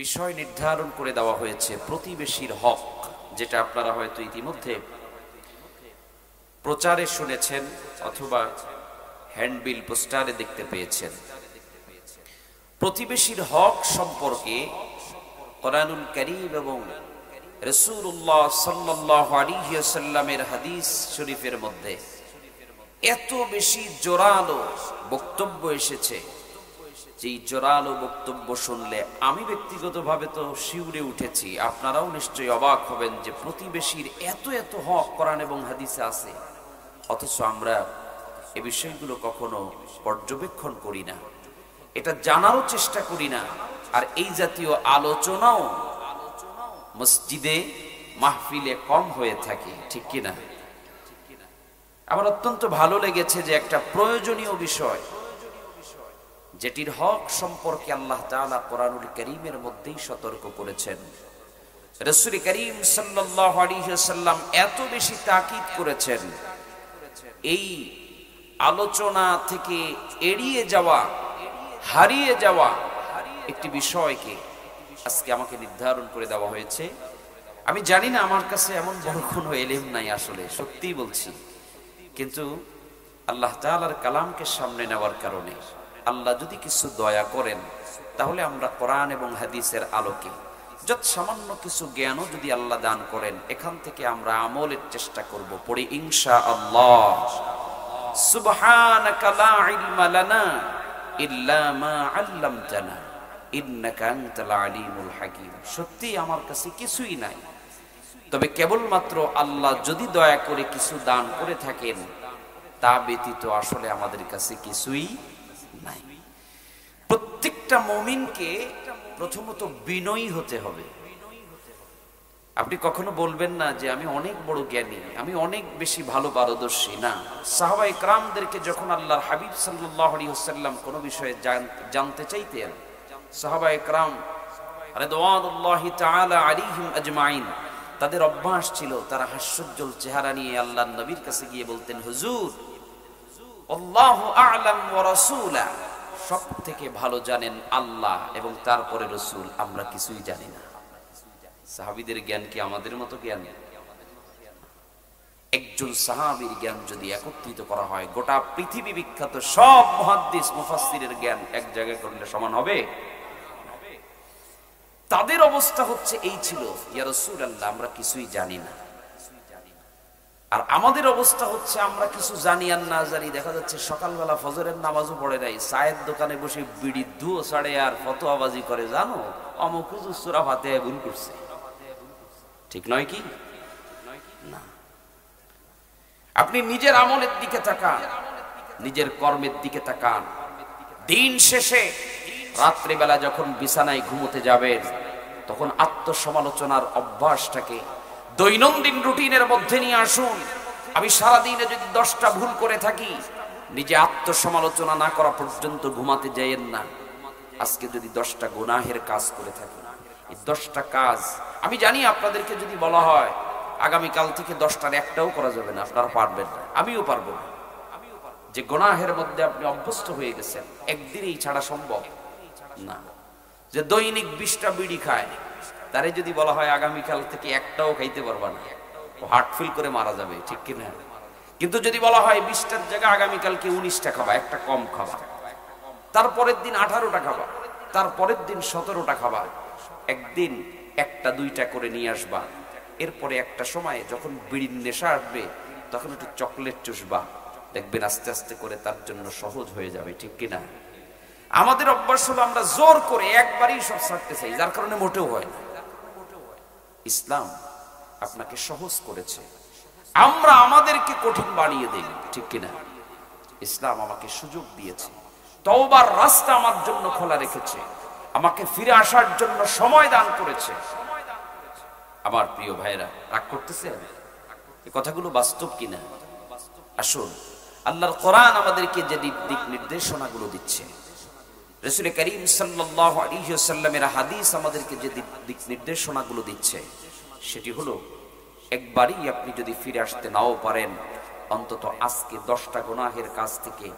বিষয় নির্ধারণ করে দেওয়া হয়েছে প্রতিবেশীর হক, যেটা আপনারা হয়তো ইতিমধ্যে প্রচারে শুনেছেন অথবা হ্যান্ডবিল পোস্টারে দেখতে পেয়েছেন। প্রতিবেশীর হক সম্পর্কে কোরআনুল কারীম এবং রাসূলুল্লাহ সাল্লাল্লাহু আলাইহি ওয়াসাল্লামের হাদিস শরীফের মধ্যে এত বেশি জোরালো বক্তব্য এসেছে, যেই জোরালো বক্তব্য শুনলে আমি ব্যক্তিগতভাবে তো শিউরে উঠেছি। আপনারাও নিশ্চয়ই অবাক হবেন যে প্রতিবেশীর এত এত হক কোরআন এবং হাদিসে আছে, অথচ আমরা এ বিষয়গুলো কখনো পর্যবেক্ষণ করি না, এটা জানারও চেষ্টা করি না। আর এই জাতীয় আলোচনাও মসজিদে মাহফিলে কম হয়ে থাকে, ঠিক কিনা? আমার অত্যন্ত ভালো লেগেছে যে একটা প্রয়োজনীয় বিষয়, যেটির হক সম্পর্কে আল্লাহ তাআলা কোরআনুল কারীমের মধ্যেই সতর্ক করেছেন। রাসূল করিম সাল্লাল্লাহু আলাইহি ওয়াসাল্লাম এত বেশি তাকিদ করেছেন, এই আলোচনা থেকে এড়িয়ে যাওয়া, হারিয়ে যাওয়া একটি বিষয়কে আজকে আমাকে নির্ধারণ করে দেওয়া হয়েছে। আমি জানি না, আমার কাছে এমন বড় কোনো ইলম নাই, আসলে সত্যিই বলছি, কিন্তু আল্লাহ তাআলার কালামকে সামনে নেওয়ার কারণে আল্লাহ যদি কিছু দয়া করেন, তাহলে আমরা কোরআন এবং হাদিসের আলোকে যত সামান্য কিছু জ্ঞানও যদি আল্লাহ দান করেন, এখান থেকে আমরা আমলের চেষ্টা করব। পড়ি ইনশাআল্লাহ। সুবহানাকা লা ইলমা লানা ইল্লা মা আল্লামতানা ইন্নাকা আনতাল আলিমুল হাকীম। সত্যি আমার কাছে কিছুই নাই, তবে কেবলমাত্র আল্লাহ যদি দয়া করে কিছু দান করে থাকেন, তা ব্যতীত আসলে আমাদের কাছে কিছুই নাই। প্রত্যেকটা মুমিনকে প্রথমত বিনয়ী হতে হবে। আপনি কখনো বলবেন না যে আমি অনেক বড় জ্ঞানী, আমি অনেক বেশি ভালো পারদর্শী। না, সাহাবায়ে কেরামদেরকে যখন আল্লাহর হাবিব সাল্লাল্লাহু আলাইহি ওয়াসাল্লাম কোনো বিষয়ে জানতে চাইতেন, সাহাবায়ে কেরাম রিদওয়ানুল্লাহি তাআলা আলাইহিম আজমাইন, তাদের অভ্যাস ছিল তারা হাস্যোজ্জ্বল চেহারা নিয়ে আল্লাহর নবীর কাছে গিয়ে বলতেন, হুজুর আল্লাহু আ'লাম ওয়া রাসূলা, সব থেকে ভালো জানেন আল্লাহ এবং তারপরে রাসূল, আমরা কিছুই জানি না। সাহাবীদের জ্ঞান কি আমাদের মতো জ্ঞান? একজন সাহাবীর জ্ঞান যদি একত্রিত করা হয়, গোটা পৃথিবী বিখ্যাত সব মুহাদ্দিস মুফাসসিরের জ্ঞান এক জায়গায় করলে সমান হবে? তাদের অবস্থা হচ্ছে এই ছিল, ইয়া রাসূলুল্লাহ আমরা কিছুই জানি না। আর আমাদের অবস্থা হচ্ছে আমরা কিছু জানি আর না জানি। দেখা যাচ্ছে সকালবেলা ফজরের নামাজও পড়ে নাই, চায়ের দোকানে বসে বিড়ি দুও ছাড়ে আর ফতোয়াবাজি করে, জানো অমুক হুজুর সূরা ফাতিহা ভুল করছে। ঠিক নয় কি? না, আপনি নিজের আমলের দিকে তাকান, নিজের কর্মের দিকে তাকান। দিন শেষে রাত্রিবেলা যখন বিছানায় ঘুমোতে যাবেন, তখন আত্মসমালোচনার অভ্যাসটাকে দৈনন্দিন রুটিনের মধ্যে নিয়ে আসুন। আমি সারাদিনে যদি 10টা ভুল করে থাকি, নিজে আত্মসমালোচনা না করা পর্যন্ত ঘুমাতে যাইয়েন না। আজকে যদি 10টা গুনাহের কাজ করে থাকি, এই 10টা কাজ আমি জানি আপনাদেরকে যদি বলা হয় আগামীকাল থেকে 10টার একটাও করা যাবে না, আপনারা পারবেন না, আমিও পারবো না। যে গুনাহের মধ্যে আপনি অভ্যস্ত হয়ে গেছেন, একদিনেই ছাড়া সম্ভব না। যে দৈনিক 20টা বিড়ি খায়, তারে যদি বলা হয় আগামীকাল থেকে একটাও খাইতে পারবা না, ও হার্ট ফেল করে মারা যাবে, ঠিক কিনা? কিন্তু যদি বলা হয় 20টার জায়গায় আগামীকালকে 19টা খাবা, একটা কম খাবা, তারপরের দিন 18টা খাবা, তারপরের দিন 17টা খাবা, একদিন 1টা 2টা করে নিয়ে আসবা, এরপরে একটা সময় যখন বিড়ির নেশা আসবে তখন একটু চকলেট চুষবা, দেখবেন আস্তে আস্তে করে তার জন্য সহজ হয়ে যাবে, ঠিক কিনা? আমাদের অভ্যাস হলো আমরা জোর করে একবারই সব ছাড়তে চাই, যার কারণে মোটেও হয় না। ইসলাম আপনাকে সহজ করেছে, আমরা আমাদেরকে কঠিন বানিয়ে দেই, ঠিক কিনা? ইসলাম আমাকে সুযোগ দিয়েছে, তওবার রাস্তা আমার জন্য খোলা রেখেছে, আমাকে ফিরে আসার জন্য সময় দান করেছে। আমার প্রিয় ভাইরা, রাগ করতেছেন? এই কথাগুলো বাস্তব কিনা? আসুন, আল্লাহর কোরআন আমাদেরকে যে দিক নির্দেশনাগুলো দিচ্ছে, রাসূল করিম সাল্লাল্লাহু আলাইহি ওয়াসাল্লামের হাদিস আমাদেরকে যে দিক নির্দেশনাগুলো দিচ্ছে, সেটি হলো একবারই আপনি যদি ফিরে আসতে নাও পারেন, অন্তত আজকে 10টা গুনাহের কাজ থেকে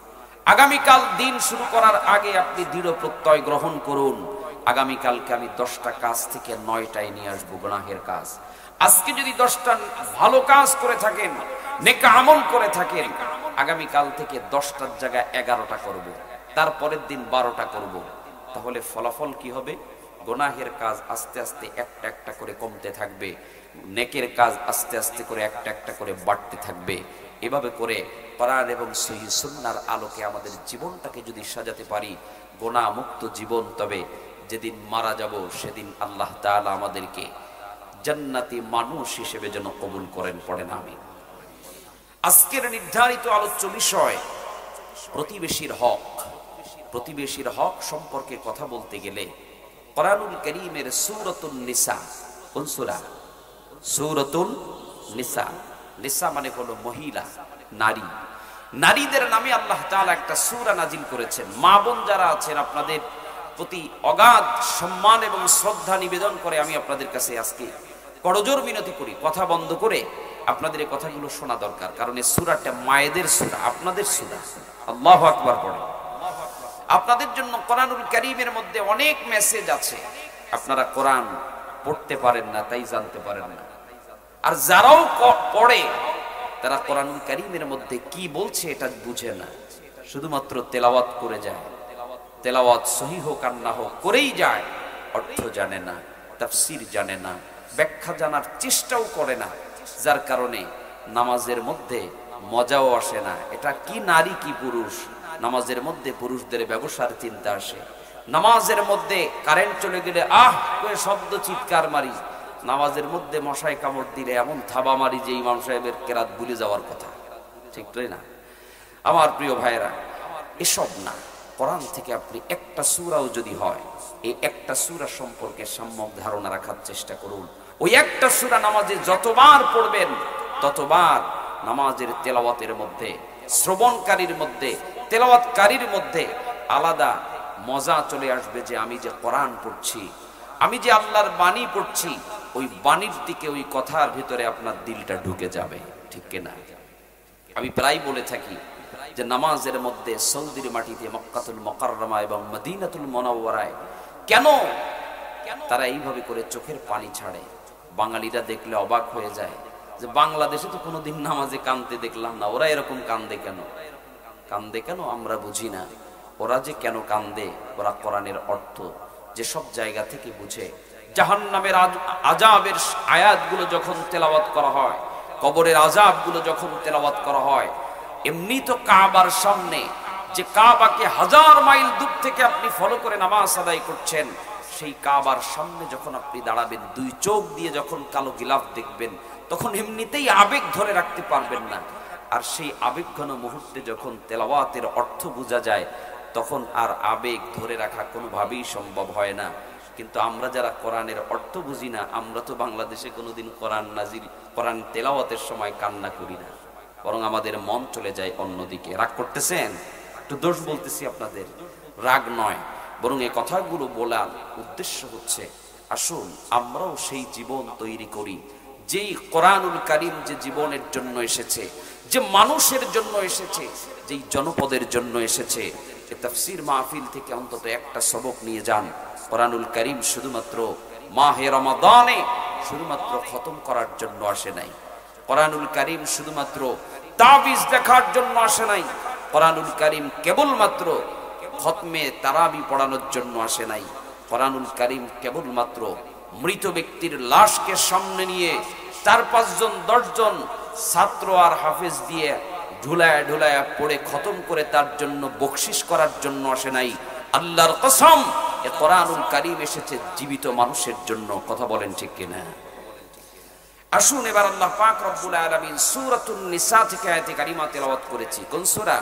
আগামীকাল দিন শুরু করার আগে আপনি দৃঢ় প্রত্যয় গ্রহণ করুন আগামীকালকে আমি 10টা কাজ থেকে 9টায় নিয়ে আসবো গুনাহের কাজ। আজকে যদি 10টা ভালো কাজ করে থাকেন, নেক আমল করে থাকেন, আগামীকাল থেকে 10টার জায়গায় 11টা করব, তারপরের দিন 12টা করব। তাহলে ফলাফল কি হবে? গুনাহের কাজ আস্তে আস্তে একটা একটা করে কমতে থাকবে, নেকের কাজ আস্তে আস্তে করে একটা একটা করে বাড়তে থাকবে। এভাবে করে কোরআন এবং সহিহ সুন্নাহর আলোকে আমাদের জীবনটাকে যদি সাজাতে পারি, গুনাহ মুক্ত জীবন, তবে যেদিন মারা যাব সেদিন আল্লাহ তাআলা আমাদেরকে জান্নাতি মানুষ হিসেবে যেন কবুল করেন, পড়েন আমিন। আজকের নির্ধারিত আলোচ্য বিষয় প্রতিবেশীর হক। প্রতিবেশীর হক সম্পর্কে কথা বলতে গেলে কোরআনুল কারীমের সূরাতুন নিসা, কোন সূরা? সূরাতুন নিসা। নিসা মানে হলো মহিলা, নারী। নারীদের নামে আল্লাহ তাআলা একটা সূরা নাজিল করেছেন। মা বোন যারা আছেন, আপনাদের প্রতি অগাধ সম্মান এবং শ্রদ্ধা নিবেদন করে আমি আপনাদের কাছে আজকে করজোর মিনতি করি, কথা বন্ধ করে আপনাদের এই কথাগুলো শোনা দরকার। কারণ এই সূরাটা মায়েদের সূরা, আপনাদের সূরা। আল্লাহু আকবার পড়ে। আপনাদের জন্য কোরআনুল কারীমের মধ্যে অনেক মেসেজ আছে, আপনারা কোরআন পড়তে পারেন না, তাই জানতে পারেন না। আর যারাও পড়ে তারা কোরআনুল কারীমের মধ্যে কি বলছে এটা বুঝে না, শুধুমাত্র তেলাওয়াত করে যায়। তেলাওয়াত সহিহ হোক আর না হোক করেই যায়, অর্থ জানে না, তাফসীর জানে না, ব্যাখ্যা জানার চেষ্টাও করে না। যার কারণে নামাজের মধ্যে মজাও আসে না। এটা কি নারী কি পুরুষ, নামাজের মধ্যে পুরুষদের ব্যবসার চিন্তা আসে। নামাজের মধ্যে কারেন্ট চলে গেলে আহ করে শব্দ চিৎকার মারি, নামাজের মধ্যে মশায় কামড় দিলে এমন থাবা মারি যে ইমাম সাহেবের কেরাত ভুলে যাওয়ার কথা, ঠিক তাই না? আমার প্রিয় ভাইয়েরা, এসব না। কোরআন থেকে আপনি একটা সূরাও যদি হয়, এই একটা সূরা সম্পর্কে সম্যক ধারণা রাখার চেষ্টা করুন। ওই একটা সূরা নামাজে যতবার পড়বেন ততবার নামাজের তেলাওয়াতের মধ্যে, শ্রবণকারীর মধ্যে, তেলাওয়াতকারীর মধ্যে আলাদা মজা চলে আসবে যে আমি যে কোরআন পড়ছি, আমি যে আল্লাহর বাণী পড়ছি, ওই বাণীর দিকে, ওই কথার ভিতরে আপনার দিলটা ঢুকে যাবে, ঠিক কিনা? আমি প্রায় বলে থাকি যে নামাজের মধ্যে সৌদির মাটিতে মক্কাতুল মুকাররমা এবং মদিনাতুল মুনাওয়ারায় কেন তারা এইভাবে করে চোখের পানি ছাড়ে, বাঙালিরা দেখলে অবাক হয়ে যায় যে বাংলাদেশে তো কোনোদিন নামাজে কাঁদতে দেখলাম না, ওরা এরকম কান্দে কেন? কান্দে কেন আমরা বুঝি না। ওরা যে কেন কান্দে, ওরা কোরআনের অর্থ যে সব জায়গা থেকে বুঝে। জাহান্নামের আযাবের আয়াতগুলো যখন তেলাওয়াত করা হয়, কবরের আযাবগুলো যখন তেলাওয়াত করা হয়, এমনি তো কাবার সামনে, যে কাবাকে 1000 মাইল দূর থেকে আপনি ফলো করে নামাজ আদায় করছেন, সেই কাবার সামনে যখন আপনি দাঁড়াবেন, দুই চোখ দিয়ে যখন কালো গিলাফ দেখবেন, তখন এমনিতেই আবেগ ধরে রাখতে পারবেন না। আর সেই আবেগঘন মুহূর্তে যখন তেলাওয়াতের অর্থ বোঝা যায়, তখন আর আবেগ ধরে রাখা কোনোভাবেই সম্ভব হয় না। কিন্তু আমরা যারা কোরআনের অর্থ বুঝি না, আমরা তো বাংলাদেশে কোনোদিন কোরআন নাজিল, কোরআন তেলাওয়াতের সময় কান্না করি না, বরং আমাদের মন চলে যায় অন্যদিকে। রাগ করতেছেন? একটু দোষ বলতেছি আপনাদের, রাগ নয়, বরং এই কথাগুলো বলার উদ্দেশ্য হচ্ছে আসুন আমরাও সেই জীবন তৈরি করি, যেই কোরআনুল কারীম যে জীবনের জন্য এসেছে, যে মানুষের জন্য এসেছে, যেই জনপদের জন্য এসেছে। তাফসীর মাহফিল থেকে অন্তত একটা সবক নিয়ে যান। কোরআনুল কারীম শুধুমাত্র মাহে রমাদানে শুধুমাত্র খতম করার জন্য আসে নাই। কোরআনুল কারীম শুধুমাত্র তাবিজ দেখার জন্য আসে নাই। কোরআনুল কারীম কেবলমাত্র খতমে তারাবি পড়ানোর জন্য আসে নাই। কোরআনুল কারীম কেবলমাত্র মৃত ব্যক্তির লাশকে সামনে নিয়ে 4-5 জন 10 জন ছাত্র আর হাফেজ দিয়ে ঢুলায় ঢুলায় পড়ে খতম করে তার জন্য বকশিশ করার জন্য আসে নাই। আল্লাহর কসম, এ কোরআনুল কারীম এসেছে জীবিত মানুষের জন্য। কথা বলেন ঠিক কিনা? আসুন এবার আল্লাহ পাক রব্বুল আলামিন সূরাতুন নিসা থেকে আয়াতে কারিমা তেলাওয়াত করেছি। কোন সূরা?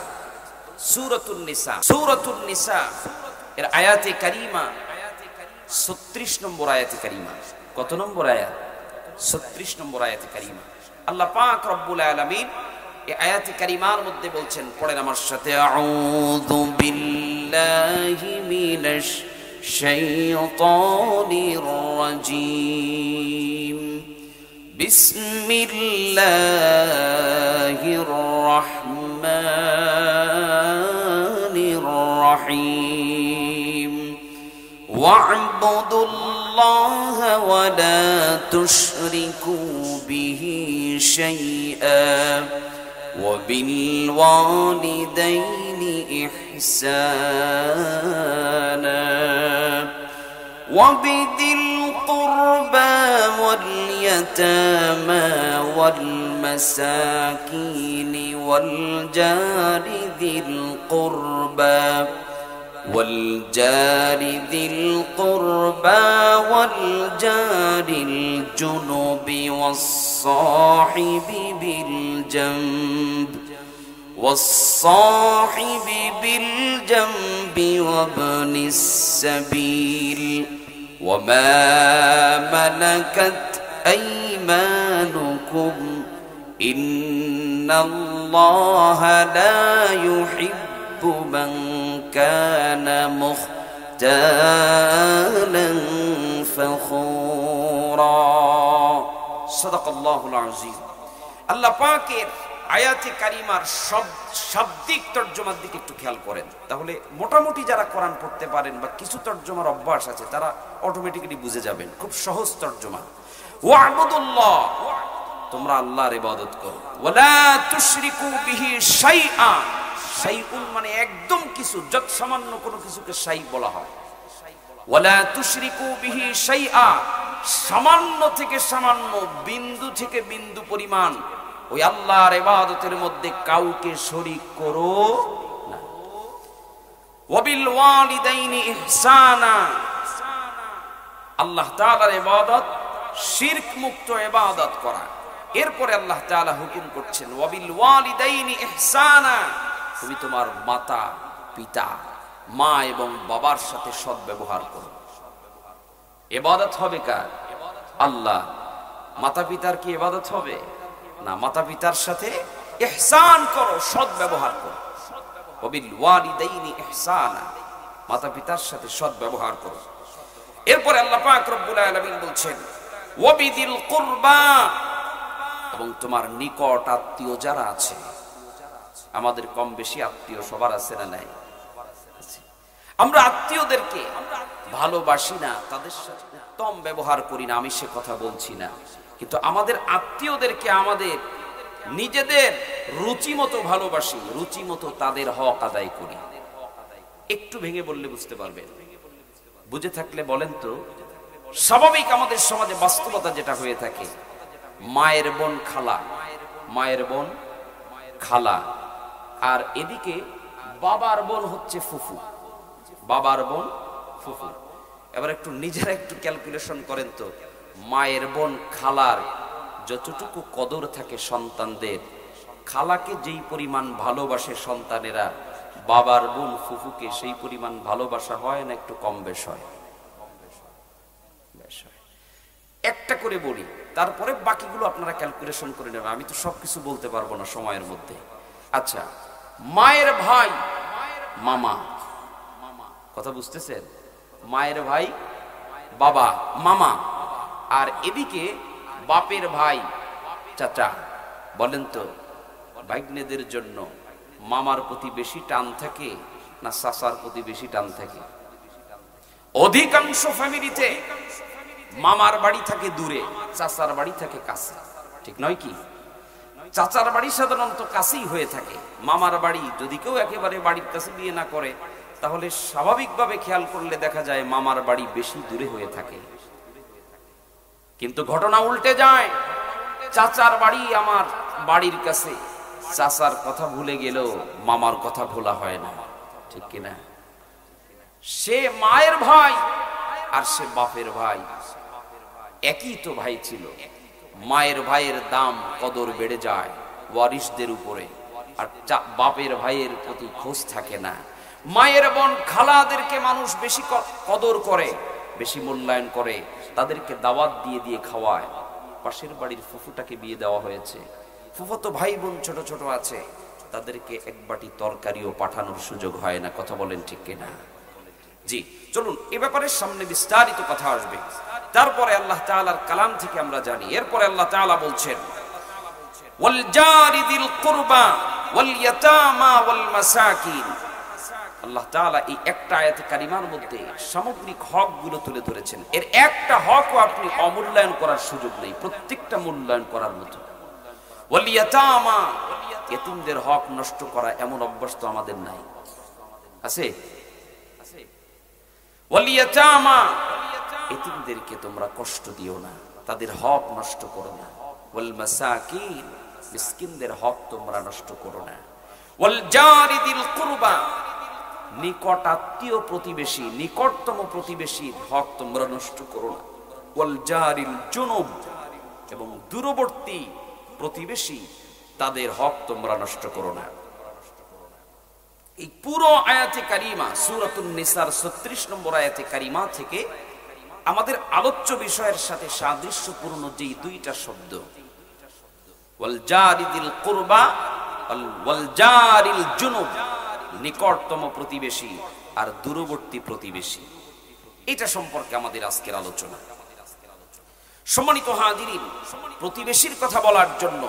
সূরাতুন নিসা। সূরাতুন নিসা এর আয়াতে কারিমা 36 নম্বর আয়াতে কারিমা। কত নম্বর আয়াত? 36 নম্বর আয়াতে কারিমা। আল্লাহ পাক রব্বুল আলামিন এই আয়াতে কারিমার মধ্যে বলছেন, পড়েন আমার সাথে, আউযু বিল্লাহি মিনাশ শাইতানির রাজীম, বিসমিল্লাহির রাহমানির রাহিম, ওয়া'বুদুল্লাহ ওয়া'বুদুল্লাহ ওয়া লা তুশরিকু বিহি শাইআ ওয়া বিল ওয়ালিদাইনি ইহসানা وبذي القربى واليتامى والمساكين والجار ذي القربى والجار الجنب والصاحب بالجنب وابن السبيل وما ملكت أيمانكم إن الله لا يحب من كان مختالا فخورا صدق الله العظيم আল্লাহ পাকের আয়াতে কারিমার শাব্দিক তর্জমার দিকে একটু খেয়াল করেন, তাহলে মোটামুটি যারা কোরআন পড়তে পারেন বা কিছু তর্জমার অভ্যাস আছে তারা অটোমেটিক্যালি বুঝে যাবেন। খুব সহজ তর্জমা, ওয়া'বুদুল্লাহ, তোমরা আল্লাহর ইবাদত করো, ওয়ালা তুশরিকু বিহি শাইআ, শাইউন মানে একদম কিছু, যত সামান্য কোনো কিছুকে শাই বলা হয়। ওয়ালা তুশরিকু বিহি শাইআ, সামান্য থেকে সামান্য, বিন্দু থেকে বিন্দু পরিমাণ ওই আল্লাহর ইবাদতের মধ্যে কাউকে শরীক করো না। ওয়াবিল ওয়ালিদাইনি ইহসানা, আল্লাহ তাআলার ইবাদত শিরক মুক্ত ইবাদত করা। এরপরে আল্লাহ তাআলা হুকুম করছেন ওয়াবিল ওয়ালিদাইনি ইহসানা, তুমি তোমার মাতা পিতা, মা এবং বাবার সাথে সদ্ব্যবহার করো। ইবাদত হবে কার? আল্লাহ। মাতা পিতার কি ইবাদত হবে না? মাতা পিতার সাথে ইহসান করো, সদ্ব্যবহার করো। ওয়াবিল ওয়ালিদাইনি ইহসানা, মাতা পিতার সাথে সদ্ব্যবহার করো। এরপরে আল্লাহ পাক রব্বুল আলামিন বলছেন ওয়াবিদিল কুরবা, এবং তোমার নিকট আত্মীয় যারা আছে, আমাদের কম বেশি আত্মীয় সবার আছে না নাই? আমরা আত্মীয়দেরকে ভালোবাসি না, তাদের সাথে উত্তম ব্যবহার করি না, আমি সে কথা বলছি না, কিন্তু আমাদের আত্মীয়দেরকে আমাদের নিজেদের রুচি মতো ভালোবাসি, রুচি মতো তাদের হক আদায় করি। একটু ভেঙে বললে বুঝতে পারবেন, বুঝে থাকলে বলেন তো। স্বাভাবিক আমাদের সমাজে বাস্তবতা যেটা হয়ে থাকে, মায়ের বোন খালা, মায়ের বোন খালা, আর এদিকে বাবার বোন হচ্ছে ফুফু, বাবার বোন ফুফু। এবার একটু নিজেরা একটু ক্যালকুলেশন করেন তো, মায়ের বোন খালার যতটুকু কদর থাকে সন্তানদের, খালাকে যেই পরিমাণ ভালোবাসে সন্তানেরা, বাবার বোন ফুফুকে সেই পরিমাণ ভালোবাসা হয় না একটু কম বেশ হয়? একটা করে বলি, তারপরে বাকিগুলো আপনারা ক্যালকুলেশন করে নেবেন, আমি তো সবকিছু বলতে পারবো না সময়ের মধ্যে। আচ্ছা, মায়ের ভাই মামা, কথা বুঝতেছেন? মায়ের ভাই বাবা, মামা, আর এদিকে বাপের ভাই চাচা। বলেন তো, ভাগ্নেদের জন্য মামার প্রতি বেশি টান থাকে না চাচার প্রতি বেশি টান থাকে? অধিকাংশ ফ্যামিলিতে মামার বাড়ি থাকে দূরে, চাচার বাড়ি থাকে কাছে, ঠিক নয় কি? চাচার বাড়ি সাধারণত কাছেই হয়ে থাকে, মামার বাড়ি যদি কেউ একেবারে বাড়ির কাছে বিয়ে না করে তাহলে স্বাভাবিকভাবে খেয়াল করলে দেখা যায় মামার বাড়ি বেশি দূরে হয়ে থাকে। কিন্তু ঘটনা উল্টে যায়, চাচার বাড়ি আমার বাড়ির কাছে, চাচার কথা ভুলে গেলেও মামার কথা ভোলা হয় না, ঠিক কিনা? সে মায়ের ভাই আর সে বাপের ভাই, একই তো ভাই ছিল। মায়ের ভাইয়ের দাম কদর বেড়ে যায় ওয়ারিসদের উপরে, আর বাপের ভাইয়ের প্রতি খোঁজ থাকে না। মায়ের বোন খালাদেরকে মানুষ বেশি কদর করে, বেশি মূল্যায়ন করে, তাদেরকে দাওয়াত দিয়ে দিয়ে খাওয়ায়। পাশের বাড়ির ফুফুটাকে বিয়ে দেওয়া হয়েছে, ফুফাতো ভাই বোন ছোট ছোট আছে, তাদেরকে এক বাটি তরকারিও পাঠানোর সুযোগ হয় না। কথা বলেন ঠিক কিনা? জি, চলুন এ ব্যাপারে সামনে বিস্তারিত কথা আসবে। তারপরে আল্লাহ তাআলার কালাম থেকে আমরা জানি, এরপরে আল্লাহ তাআলা বলছেন ওয়াল জারি যিল কুরবা ওয়াল ইয়াতামা ওয়াল মাসাকিন, আল্লাহ তাআলা এই একটা আয়াতে কারিমার মধ্যে সামগ্রিক হকগুলো তুলে ধরেছেন। এর একটা হকও আপনি অমূল্যায়ন করার সুযোগ নেই, প্রত্যেকটা মূল্যায়ন করার মতো। ওয়াল ইয়াতামা, এতিমদের হক নষ্ট করা এমন অভ্যাস তো আমাদের নাই, আছে? ওয়াল ইয়াতামা, এতিমদেরকে তোমরা কষ্ট দিও না, তাদের হক নষ্ট করো না। ওয়াল মাসাকিন, মিসকিনদের হক তোমরা নষ্ট করো না। ওয়াল জারি দিল কুরবা, নিকট আত্মীয় প্রতিবেশী, নিকটতম প্রতিবেশীর হক তোমরা নষ্ট করো না। ওয়াল জারিল জুনুব, এবং দূরবর্তী প্রতিবেশী তাদের হক তোমরা নষ্ট করো না। এই পুরো আয়াতে কারিমা সূরাতুন নিসার 36 নম্বর আয়াতে কারিমা থেকে আমাদের আলোচ্য বিষয়ের সাথে সাদৃশ্যপূর্ণ যেই দুইটা শব্দ, ওয়াল জারিদিল কুরবা ওয়াল জারিল জুনুব, নিকটতম প্রতিবেশী আর দূরবর্তী প্রতিবেশী, এটা সম্পর্কে আমাদের আজকের আলোচনা। সম্মানিত হাজিরিন, প্রতিবেশীর কথা বলার জন্য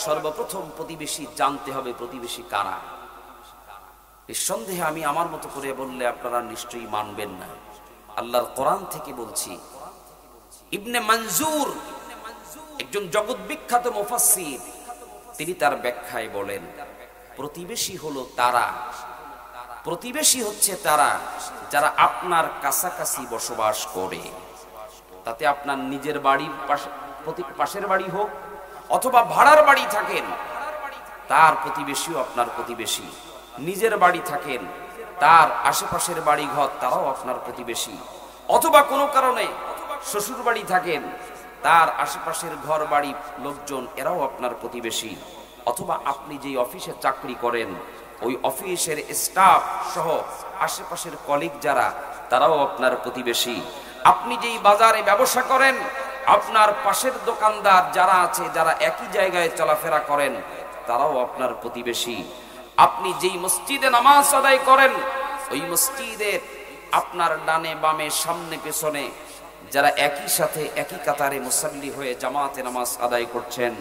সর্বপ্রথম প্রতিবেশী জানতে হবে প্রতিবেশী কারা। নিঃসন্দেহে আমি আমার মতো করে বললে আপনারা নিশ্চয়ই মানবেন না। আল্লাহর কোরআন থেকে বলছি, ইবনে মনজুর একজন জগৎ বিখ্যাত মুফাসসির, তিনি তার ব্যাখ্যায় বলেন, প্রতিবেশী হলো তারা, প্রতিবেশী হচ্ছে তারা যারা আপনার কাছাকাছি বসবাস করে। তাতে আপনার নিজের বাড়ির পাশের বাড়ি হোক অথবা ভাড়ার বাড়ি থাকেন, তার প্রতিবেশীও আপনার প্রতিবেশী। নিজের বাড়ি থাকেন, তার আশেপাশের বাড়ি ঘর তারাও আপনার প্রতিবেশী। অথবা কোনো কারণে শ্বশুর বাড়ি থাকেন, তার আশেপাশের ঘর বাড়ি লোকজন এরাও আপনার প্রতিবেশী। অথবা আপনি যেই অফিসে চাকরি করেন, ওই অফিসের স্টাফ সহ আশেপাশের কলিগ যারা, তারাও আপনার প্রতিবেশী। আপনি যেই বাজারে ব্যবসা করেন, আপনার পাশের দোকানদার যারা আছে, যারা একই জায়গায় চলাফেরা করেন, তারাও আপনার প্রতিবেশী। আপনি যেই মসজিদে নামাজ আদায় করেন, ওই মসজিদের আপনার ডানে বামে সামনে পেছনে যারা একই সাথে একই কাতারে মুসাল্লি হয়ে জামাতে নামাজ আদায় করছেন,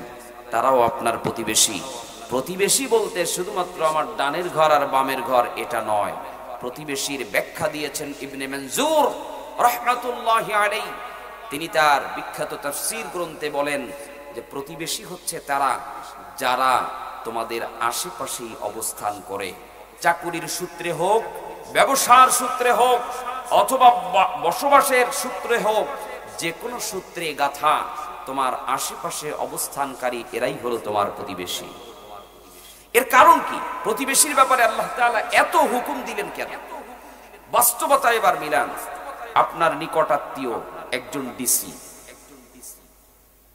তারাও আপনার প্রতিবেশী। প্রতিবেশী বলতে শুধুমাত্র আমার ডানের ঘর আর বামের ঘর এটা নয়। প্রতিবেশীর ব্যাখ্যা দিয়েছেন ইবনে মনজুর রাহমাতুল্লাহি আলাইহি। তিনি তার বিখ্যাত তাফসীর গ্রন্থে বলেন যে প্রতিবেশী হচ্ছে তারা যারা তোমাদের আশেপাশেই অবস্থান করে, চাকুরির সূত্রে হোক, ব্যবসার সূত্রে হোক, অথবা বসবাসের সূত্রে হোক, যে কোনো সূত্রে গাথা তোমার আশেপাশে অবস্থানকারী এরাই হলো তোমার প্রতিবেশী। এর কারণ কি? প্রতিবেশীর ব্যাপারে আল্লাহ তাআলা এত হুকুম দিলেন কেন? বাস্তবতা এবার মিলান। আপনার নিকট আত্মীয় একজন ডিসি,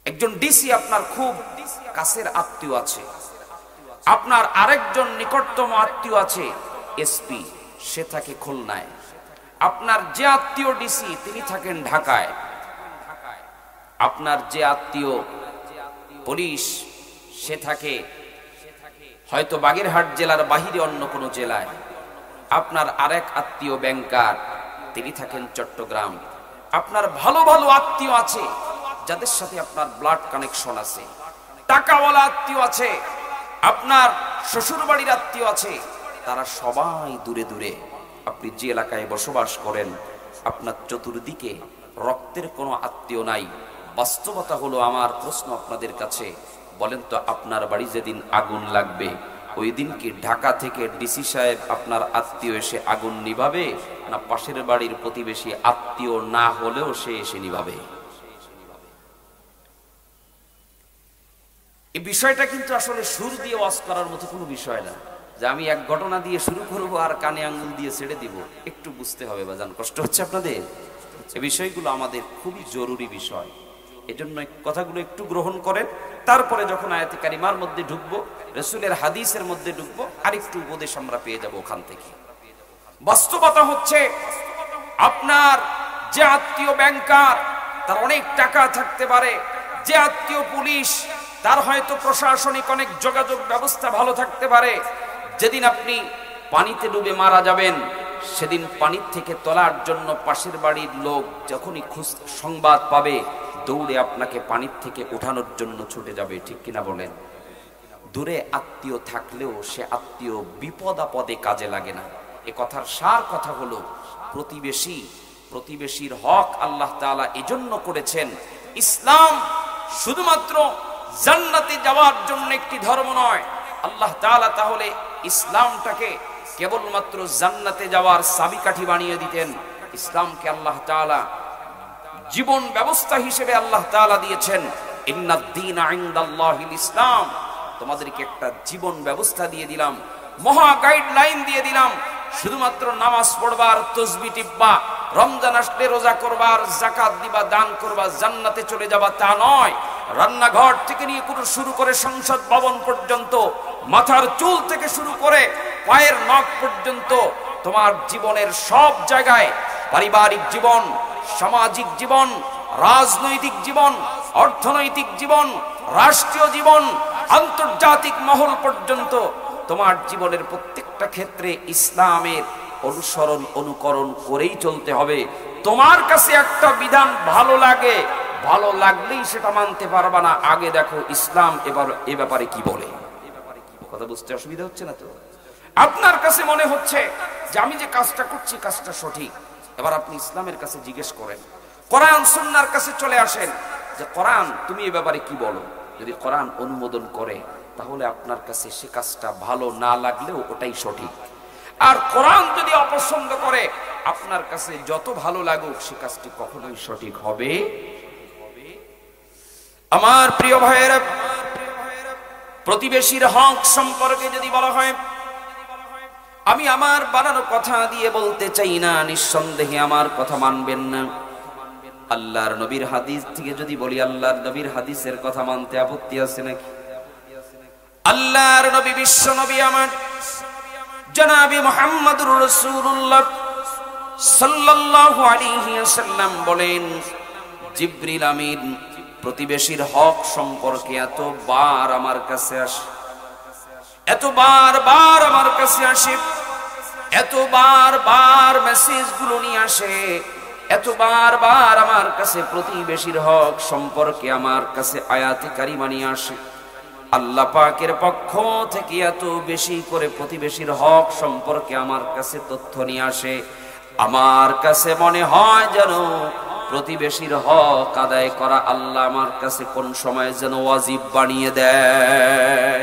একজন ডিসি আপনার খুব কাছের আত্মীয় আছে। আপনার আরেকজন নিকটতম আত্মীয় আছে এসপি, সে থাকে খুলনায়। আপনার যে আত্মীয় ডিসি তিনি থাকেন ঢাকায়। আপনার যে আত্মীয় পুলিশ সে থাকে হয়তো বাগেরহাট জেলার বাহিরে অন্য কোনো জেলায়। আপনার আরেক আত্মীয় ব্যাংকার, তিনি থাকেন চট্টগ্রাম। আপনার ভালো ভালো আত্মীয় আছে যাদের সাথে আপনার ব্লাড কানেকশন আছে, টাকাওয়ালা আত্মীয় আছে, আপনার শ্বশুর বাড়ির আত্মীয় আছে, তারা সবাই দূরে দূরে। আপনি যে এলাকায় বসবাস করেন, আপনার চতুর্দিকে রক্তের কোনো আত্মীয় নাই। বাস্তবতা হলো, আমার প্রশ্ন আপনাদের কাছে, বলেন তো আপনার বাড়ি যেদিন আগুন লাগবে, ওই দিন কি ঢাকা থেকে ডিসি সাহেব আপনার আত্মীয় এসে আগুন নিভাবে, না পাশের বাড়ির প্রতিবেশী আত্মীয় না হলেও সে এসে নিভাবে? এই বিষয়টা কিন্তু আসলে সুর দিয়ে ওয়াজ করার মতো কোনো বিষয় না, যে আমি এক ঘটনা দিয়ে শুরু করব আর কানে আঙ্গুল দিয়ে ছেড়ে দিব। একটু বুঝতে হবে বাজান, কষ্ট হচ্ছে আপনাদের? এই বিষয়গুলো আমাদের খুবই জরুরি বিষয়। এজন্য কথাগুলো একটু গ্রহণ করেন, তারপরে যখন আয়াতে কারিমার মধ্যে ঢুকবো, রাসূলের হাদিসের মধ্যে ঢুকবো, আরেকটু উপদেশ আমরা পেয়ে যাব ওখান থেকে। বাস্তবতা হচ্ছে, আপনার যে আত্মীয় ব্যাংকার তার অনেক টাকা থাকতে পারে, যে আত্মীয় পুলিশ তার হয়তো প্রশাসনিক অনেক যোগাযোগ ব্যবস্থা ভালো থাকতে পারে। যেদিন আপনি পানিতে ডুবে মারা যাবেন, সেদিন পানির থেকে তোলার জন্য পাশের বাড়ির লোক যখনই সংবাদ পাবে, দৌড়ে আপনাকে পানির থেকে উঠানোর জন্য ছুটে যাবে, ঠিক কিনা বলেন? দূরে আত্মীয় থাকলেও সে আত্মীয় বিপদ আপদে কাজে লাগে না। এ কথার সার কথা হলো প্রতিবেশীর হক আল্লাহ তাআলা এজন্য করেছেন। ইসলাম শুধুমাত্র জান্নাতে যাওয়ার জন্য একটি ধর্ম নয়। আল্লাহ তাআলা তাহলে ইসলামটাকে কেবলমাত্র জান্নাতে যাওয়ার চাবিকাঠি বানিয়ে দিতেন। ইসলামকে আল্লাহ তাআলা জীবন ব্যবস্থা হিসেবে আল্লাহ তাআলা দিয়েছেন। ইন্নাদ দীনা ইনদাল্লাহিল ইসলাম, তোমাদেরকে একটা জীবন ব্যবস্থা দিয়ে দিলাম, মহা গাইডলাইন দিয়ে দিলাম। শুধুমাত্র নামাজ পড়বার, তসবিহ টিপবা, রমজান আসলে রোজা করবার, যাকাত দিবা, দান করবা, জান্নাতে চলে যাবা তা নয়। রান্নাঘর থেকে নিয়ে শুরু করে সংসদ ভবন পর্যন্ত, মাথার চুল থেকে শুরু করে পায়ের নখ পর্যন্ত তোমার জীবনের সব জায়গায়, পারিবারিক জীবন, সামাজিক জীবন, রাজনৈতিক জীবন, অর্থনৈতিক জীবন, রাষ্ট্রীয় জীবন, আন্তর্জাতিক মহল পর্যন্ত তোমার জীবনের প্রত্যেকটা ক্ষেত্রে ইসলামের অনুসরণ অনুকরণ করেই চলতে হবে। তোমার কাছে একটা বিধান ভালো লাগে, ভালো লাগলেই সেটা মানতে পারবা না। আগে দেখো ইসলাম এবার এ ব্যাপারে কি বলে। কথা বুঝতে অসুবিধা হচ্ছে না তো? আপনার কাছে মনে হচ্ছে যে আমি যে কাজটা করছি কাজটা সঠিক, এবার আপনি ইসলামের কাছে জিজ্ঞেস করেন, কোরআন সুন্নাহর কাছে চলে আসেন যে কোরআন তুমি এ ব্যাপারে কি বলো। যদি কোরআন অনুমোদন করে তাহলে আপনার কাছে সে কাজটা ভালো না লাগলেও ওটাই সঠিক। আর কোরআন যদি অপছন্দ করে, আপনার কাছে যত ভালো লাগুক সে কাজটি কখনোই সঠিক হবে। আমার প্রিয় ভাইয়েরা, প্রতিবেশীর হক সম্পর্কে যদি বলা হয়, আমি আমার বানানো কথা দিয়ে বলতে চাই না, নিঃসন্দেহে আমার কথা মানবেন না। আল্লাহর নবীর হাদিস থেকে যদি বলি, আল্লাহর নবীর হাদিসের কথা মানতে আপত্তি আছে নাকি? আল্লাহর নবী, বিশ্ব নবী আমার জনাবে মুহাম্মদুর রাসূলুল্লাহ সাল্লাল্লাহু আলাইহি ওয়াসাল্লাম বলেন, জিবরিল আমিন প্রতিবেশীর হক সম্পর্কে এতবার আমার কাছে আসে, এতবার আমার কাছে আসে, এতবার মেসেজ গুলো নিয়ে আসে, এতবার আমার কাছে প্রতিবেশীর হক সম্পর্কে আমার কাছে আয়াতে কারিমা নিয়ে আসে। আল্লাহ পাকের পক্ষ থেকে এত বেশি করে প্রতিবেশীর হক সম্পর্কে আমার কাছে তথ্য নিয়ে আসে, আমার কাছে মনে হয় যেন প্রতিবেশীর হক আদায় করা আল্লাহ আমার কাছে কোন সময় যেন ওয়াজিব বানিয়ে দেয়।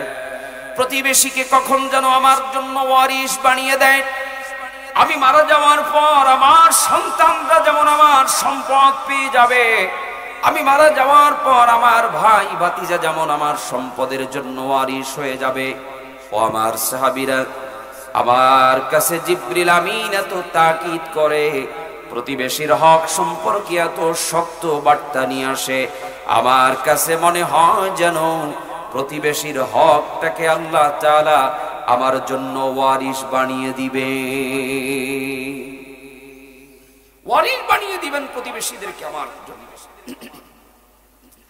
প্রতিবেশীকে কখন যেন আমার জন্য ওয়ারিশ বানিয়ে দেয়। আমি মারা যাওয়ার পর আমার সন্তানরা যেমন আমার সম্পদ পেয়ে যাবে, আমি মারা যাওয়ার পর আমার ভাই ভাতিজা যেমন আমার সম্পদের জন্য ওয়ারিশ হয়ে যাবে। ও আমার সাহাবীরা, আমার কাছে জিবরিল আমিন এত তাকিদ করে, প্রতিবেশীর হক সম্পর্কে এত শক্ত বার্তা নিয়ে আসে, আমার কাছে মনে হয় যেন প্রতিবেশীর হকটাকে আল্লাহ তাআলা আমার জন্য ওয়ারিশ বানিয়ে দিবে, ওয়ারিশ বানিয়ে দিবেন প্রতিবেশীদেরকে আমার জন্য।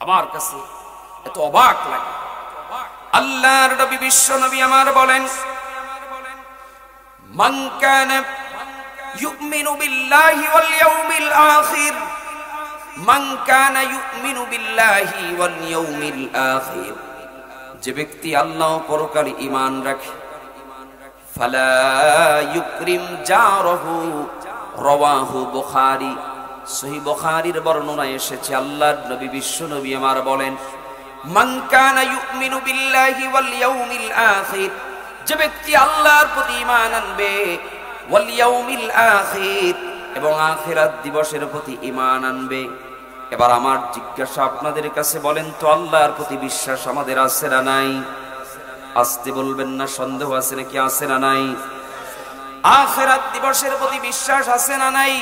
আমার কাছে এত অবাক লাগে। আল্লাহর নবী, বিশ্ব নবী আমার বলেন, মান কানা ইউমিনু বিল্লাহি ওয়াল ইয়াউমিল আখির, মান কানা ইউমিনু বিল্লাহি ওয়াল ইয়াউমিল আখির, যে ব্যক্তি আল্লাহ পরকালে ঈমান রাখে, ফালা ইউকরিম জারহু, রাওয়াহু বুখারী। সহিহ বুখারীর বর্ণনায় এসেছে, আল্লাহর নবী বিশ্ব নবী আমার বলেন, মান কানা ইউমিনু বিল্লাহি ওয়াল ইয়াউমিল আখির, যে ব্যক্তি আল্লাহর প্রতি ঈমান আনবে, ওয়াল ইয়াউমিল আখির, এবং আখিরাত দিবসের প্রতি ঈমান আনবে। এবার আমার জিজ্ঞাসা আপনাদের কাছে, বলেন তো আল্লাহর প্রতি বিশ্বাস আমাদের আছে না নাই? আসতে বলবেন না, সন্দেহ আছে নাকি? আছে না নাই? আখিরাত দিবসের প্রতি বিশ্বাস আছে না নাই?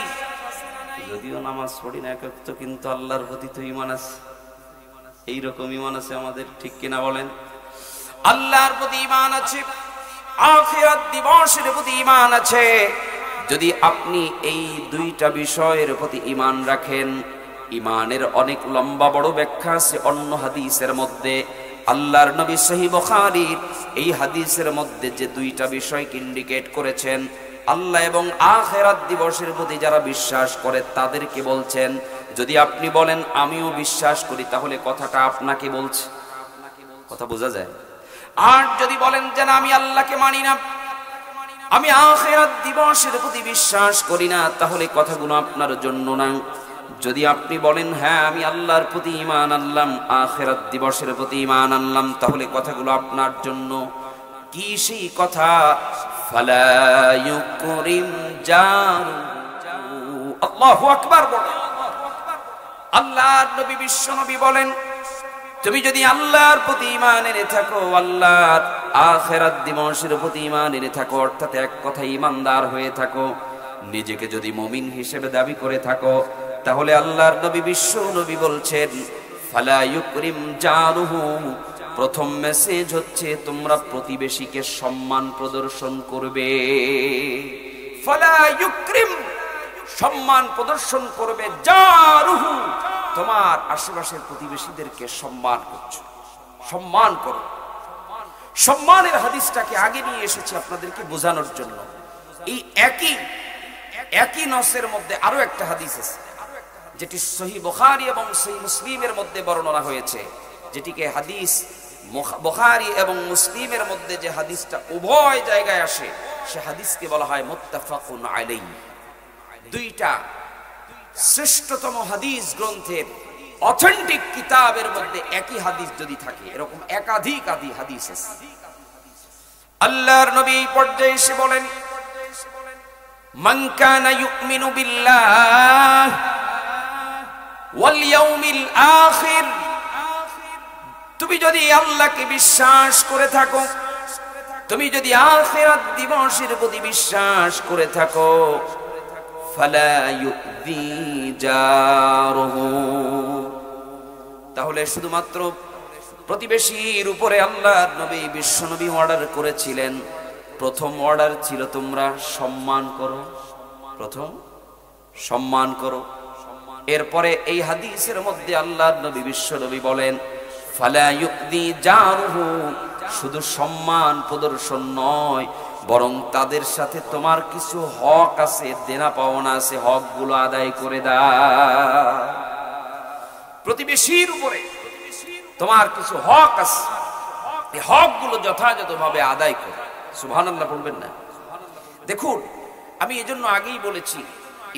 যদিও নামাজ পড়ি না এক ওয়াক্ত, কিন্তু আল্লাহর প্রতি তো ঈমান আছে। এইরকম ঈমান আছে আমাদের, ঠিক কিনা বলেন? আল্লাহর প্রতি ঈমান আছে, আখিরাত দিবসের প্রতি ঈমান আছে। যদি আপনি এই দুইটা বিষয়ের প্রতি ঈমান রাখেন, ঈমানের অনেক লম্বা বড় ব্যাখ্যা আছে অন্য হাদিসের মধ্যে। আল্লাহর নবী সহিহ বুখারীর এই হাদিসের মধ্যে যে দুইটা বিষয়কে ইন্ডিকেট করেছেন, আল্লাহ এবং আখিরাত দিবসের প্রতি যারা বিশ্বাস করে তাদেরকে বলছেন। যদি আপনি বলেন আমিও বিশ্বাস করি, তাহলে কথাটা আপনাকে বলছে, কথা বোঝা যায়। আর যদি বলেন যে না আমি আল্লাহকে মানি না, আমি আখিরাত দিবসের প্রতি বিশ্বাস করি না, তাহলে কথাগুলো আপনার জন্য না। যদি আপনি বলেন হ্যাঁ আমি আল্লাহর প্রতি ঈমান আনলাম, আখিরাত দিবসের প্রতি ঈমান আনলাম, তাহলে কথাগুলো আপনার জন্য। কি সেই কথা? ফালা ইউকরিম জারু, আল্লাহু আকবার বলেন। আল্লাহর নবী বিশ্ব নবী বলেন, তুমি যদি আল্লাহর প্রতি ঈমান এনে থাকো, আল্লাহর আখিরাত দিবসের প্রতি ঈমান এনে থাকো, অর্থাৎ এক কথা ঈমানদার হয়ে থাকো, নিজেকে যদি মুমিন হিসেবে দাবি করে থাকো, তাহলে আল্লাহর নবী বিশ্ব নবী বলছেন ফালা ইউকরিম জারুহু, প্রথম মেসেজ হচ্ছে তোমরা প্রতিবেশীকে সম্মান প্রদর্শন করবে। ফালা ইউকরিম, সম্মান প্রদর্শন করবে, জারুহু, তোমার আশেপাশের প্রতিবেশীদেরকে সম্মান করছো, সম্মান করো। সম্মানের হাদিসটাকে আগে নিয়ে এসেছি আপনাদেরকে বোঝানোর জন্য। এই একই নসের মধ্যে আরো একটা হাদিস আছে, যেটি সহিহ বুখারী এবং সহিহ মুসলিমের মধ্যে বর্ণনা হয়েছে, যেটিকে হাদিস বুখারী এবং মুসলিমের মধ্যে যে হাদিসটা উভয় জায়গায় আসে, সে হাদিসকে বলা হয় মুত্তাফাকুন আলাইহি। দুইটা শ্রেষ্ঠতম হাদিস গ্রন্থের অথেন্টিক কিতাবের মধ্যে একই হাদিস যদি থাকে, এরকম একাধিক হাদিস আছে। আল্লাহর নবী এই পর্যায়ে এসে বলেন, মান কানা ইউমিনু বিল্লাহ ওয়াল ইয়াউমিল আখির, তুমি যদি আল্লাহকে বিশ্বাস করে থাকো, তুমি যদি আখিরাত দিবসের প্রতি বিশ্বাস করে থাকো, ফালা ইউযি জারুহু, তাহলে শুধুমাত্র প্রতিবেশীর উপরে আল্লাহর নবী বিশ্ব নবী অর্ডার করেছিলেন, প্রথম অর্ডার ছিল তোমরা সম্মান করো, প্রথম সম্মান করো। এরপরে এই হাদিসের মধ্যে আল্লাহর নবী বিশ্ব নবী বলেন ফালা ইউযি জারুহু, শুধু সম্মান প্রদর্শন নয়, বরং তাদের সাথে তোমার কিছু হক আছে, দেনা পাওনা আছে, হকগুলো আদায় করে দাও। প্রতিবেশীর উপরে তোমার কিছু হক আছে, এই হকগুলো যথাযথভাবে আদায় করো। সুবহানাল্লাহ বলবেন না? দেখুন, আমি এজন্য আগেই বলেছি,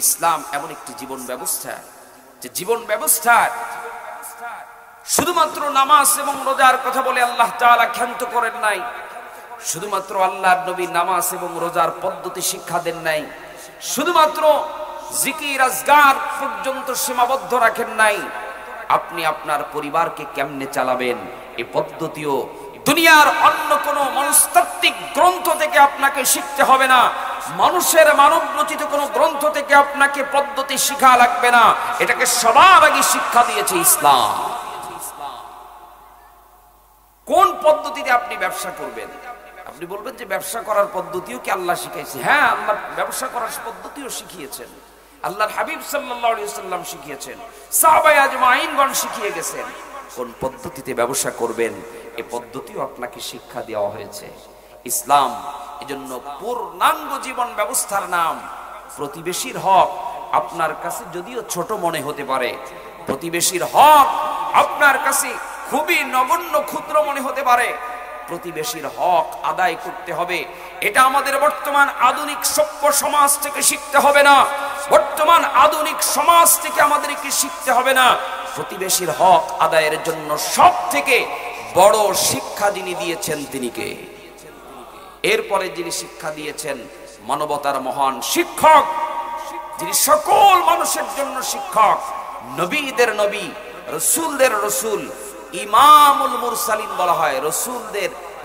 ইসলাম এমন একটি জীবন ব্যবস্থা, যে জীবন ব্যবস্থা শুধুমাত্র নামাজ এবং রোজার কথা বলে আল্লাহ তাআলা ক্ষান্ত করেন নাই, শুধুমাত্র আল্লাহর নবী নামাজ এবং রোজার পদ্ধতি শিক্ষা দেন নাই, শুধুমাত্র জিকির আজগার পর্যন্ত সীমাবদ্ধ রাখেন নাই। আপনি আপনার পরিবারকে কেমনে চালাবেন এই পদ্ধতিও দুনিয়ার অন্য কোনো মনস্তাত্ত্বিক গ্রন্থ থেকে আপনাকে শিখতে হবে না, মানুষের মানব রচিত কোনো গ্রন্থ থেকে আপনাকে পদ্ধতি শিখা লাগবে না। এটাকে সবার আগে শিক্ষা দিয়েছে ইসলাম। কোন পদ্ধতিতে আপনি ব্যবসা করবেন? আপনি বলবেন যে ব্যবসা করার পদ্ধতিও কি আল্লাহ শিখাইছে? হ্যাঁ, আল্লাহ ব্যবসা করার পদ্ধতিও শিখিয়েছেন, আল্লাহর হাবিব সাল্লাল্লাহু আলাইহি ওয়াসাল্লাম শিখিয়েছেন, সাহাবায়ে আজমাইনগণ শিখিয়ে গেছেন। কোন পদ্ধতিতে ব্যবসা করবেন এই পদ্ধতিও আপনাকে শিক্ষা দেওয়া হয়েছে। ইসলাম এজন্য পূর্ণাঙ্গ জীবন ব্যবস্থার নাম। প্রতিবেশীর হক আপনার কাছে যদিও ছোট মনে হতে পারে, প্রতিবেশীর হক আপনার কাছে খুবই নগণ্য ক্ষুদ্র মনে হতে পারে, প্রতিবেশীর হক আদায় করতে হবে। এটা আমাদের বর্তমান আধুনিক সভ্য সমাজ থেকে শিখতে হবে না, বর্তমান আধুনিক সমাজ থেকে আমাদেরকে শিখতে হবে না। প্রতিবেশীর হক আদায়ের জন্য সব থেকে বড় শিক্ষা যিনি দিয়েছেন তিনি কে? এরপরে যিনি শিক্ষা দিয়েছেন মানবতার মহান শিক্ষক, যিনি সকল মানুষের জন্য শিক্ষক, নবীদের নবী, রসুলদের রসুল, ইমামুল মুরসালিন বলা হয়।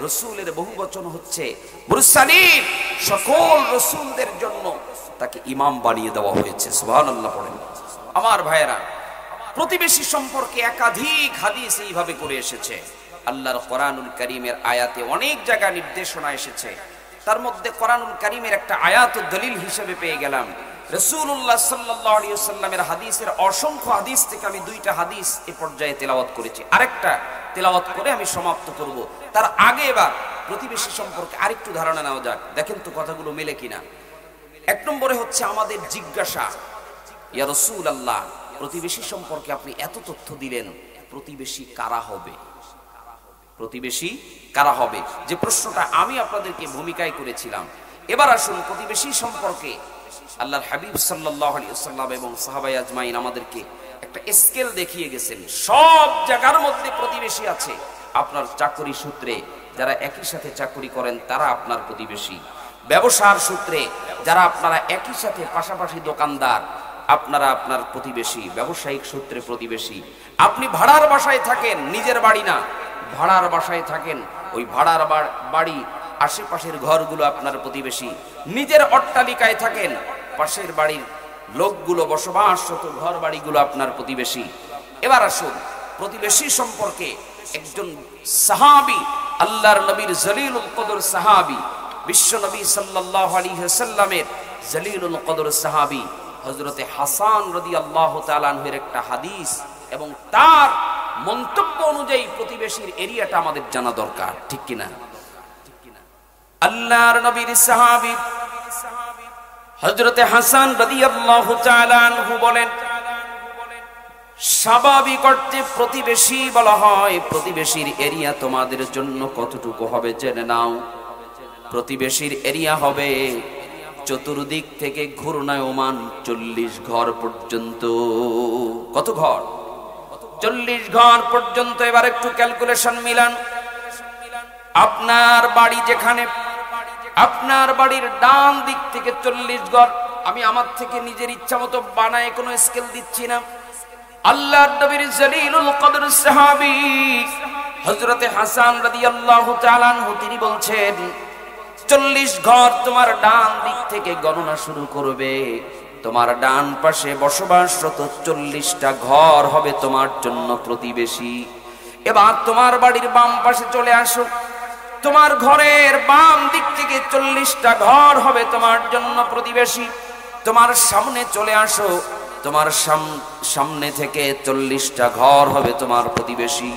রসুলের বহুবচন হচ্ছে মুরসালিন, সকল রসুলদের জন্য তাকে ইমাম বানিয়ে দেওয়া হয়েছে। সুবহানাল্লাহ পড়েন। আমার ভাইয়েরা, প্রতিবেশী সম্পর্কে একাধিক হাদিস এইভাবে করে এসেছে। আল্লাহর কোরআনুল কারীমের আয়াতে অনেক জায়গা নির্দেশনা এসেছে। তার মধ্যে কোরআনুল কারীমের একটা আয়াত দলিল হিসেবে পেয়ে গেলাম রাসূলুল্লাহ সাল্লাল্লাহু আলাইহি ওয়াসাল্লামের হাদিসের অসংখ্য হাদিস থেকে আমি দুইটা হাদিস এই পর্যায়ে তেলাওয়াত করেছি। আরেকটা তেলাওয়াত করে আমি সমাপ্ত করব। তার আগে এবার প্রতিবেশী সম্পর্কে আরেকটু ধারণা নেওয়া যাক, দেখেন তো কথাগুলো মেলে কিনা। এক নম্বরে হচ্ছে আমাদের জিজ্ঞাসা, ইয়া রাসূলুল্লাহ, প্রতিবেশী সম্পর্কে আপনি এত তথ্য দিলেন, প্রতিবেশী কারা হবে? প্রতিবেশী কারা হবে, যে প্রশ্নটা আমি আপনাদেরকে ভূমিকায় করেছিলাম, এবার আসুন প্রতিবেশী সম্পর্কে আল্লাহর হাবিব সাল্লাল্লাহু আলাইহি ওয়াসাল্লাম এবং সাহাবায়ে আজমাইন আমাদেরকে একটা স্কেল দেখিয়ে গেছেন। সব জায়গার মধ্যে প্রতিবেশী আছে। আপনার চাকরি সূত্রে যারা একই সাথে চাকরি করেন তারা আপনার প্রতিবেশী, ব্যবসার সূত্রে যারা আপনারা একই সাথে পাশাপাশি দোকানদার আপনারা আপনার প্রতিবেশী, ব্যবসায়িক সূত্রে প্রতিবেশী। আপনি ভাড়ার বাসায় থাকেন, নিজের বাড়ি না, ভাড়ার বাসায় থাকেন, ওই ভাড়ার বাড়ি আশেপাশের ঘরগুলো আপনার প্রতিবেশী। নিজের অট্টালিকায় থাকেন, পাশের বাড়ির লোকগুলো বসবাসরত ঘর বাড়িগুলো আপনার প্রতিবেশী। এবার আসুন প্রতিবেশী সম্পর্কে একজন সাহাবী, আল্লাহর নবীর জলিলুল কদর সাহাবী, বিশ্ব নবী সাল্লাল্লাহু আলাইহি ওয়াসাল্লামের জলিলুল কদর সাহাবী হযরতে হাসান রাদিয়াল্লাহু তাআলা আনহুর একটা হাদিস এবং তার মন্তব্য অনুযায়ী প্রতিবেশীর এরিয়াটা আমাদের জানা দরকার, ঠিক কিনা? আল্লাহর নবীর সাহাবী হযরতে হাসান রাদিয়াল্লাহু তাআলা আনহু বলেন, স্বাভাবিক অর্থে প্রতিবেশী বলা হয়, প্রতিবেশীর এরিয়া তোমাদের জন্য কতটুকু হবে জেনে নাও। প্রতিবেশীর এরিয়া হবে চতুর্দিক থেকে ঘূর্ণায়মান 40 ঘর পর্যন্ত। কত ঘর? 40 ঘর পর্যন্ত। এবার একটু ক্যালকুলেশন মিলান। আপনার বাড়ি যেখানে, আপনার বাড়ির ডান দিক থেকে 40 ঘর। আমি আমার থেকে নিজের ইচ্ছা মতো বানায় কোনো স্কেল দিচ্ছি না। আল্লাহর নবীর জলিলুল কদর সাহাবী হযরতে হাসান রাদিয়াল্লাহু তাআলা আনহু তিনি বলছেন 40 ঘর তোমার ডান দিক থেকে গণনা শুরু করবে। তোমার ডান পাশে বসবাসরত 40টা ঘর হবে তোমার জন্য প্রতিবেশী। এবার তোমার বাড়ির বাম পাশে চলে আসো, তোমার ঘরের বাম দিক থেকে 40টা ঘর হবে তোমার জন্য প্রতিবেশী। তোমার সামনে চলে আসো, তোমার সামনে থেকে 40টা ঘর হবে তোমার প্রতিবেশী।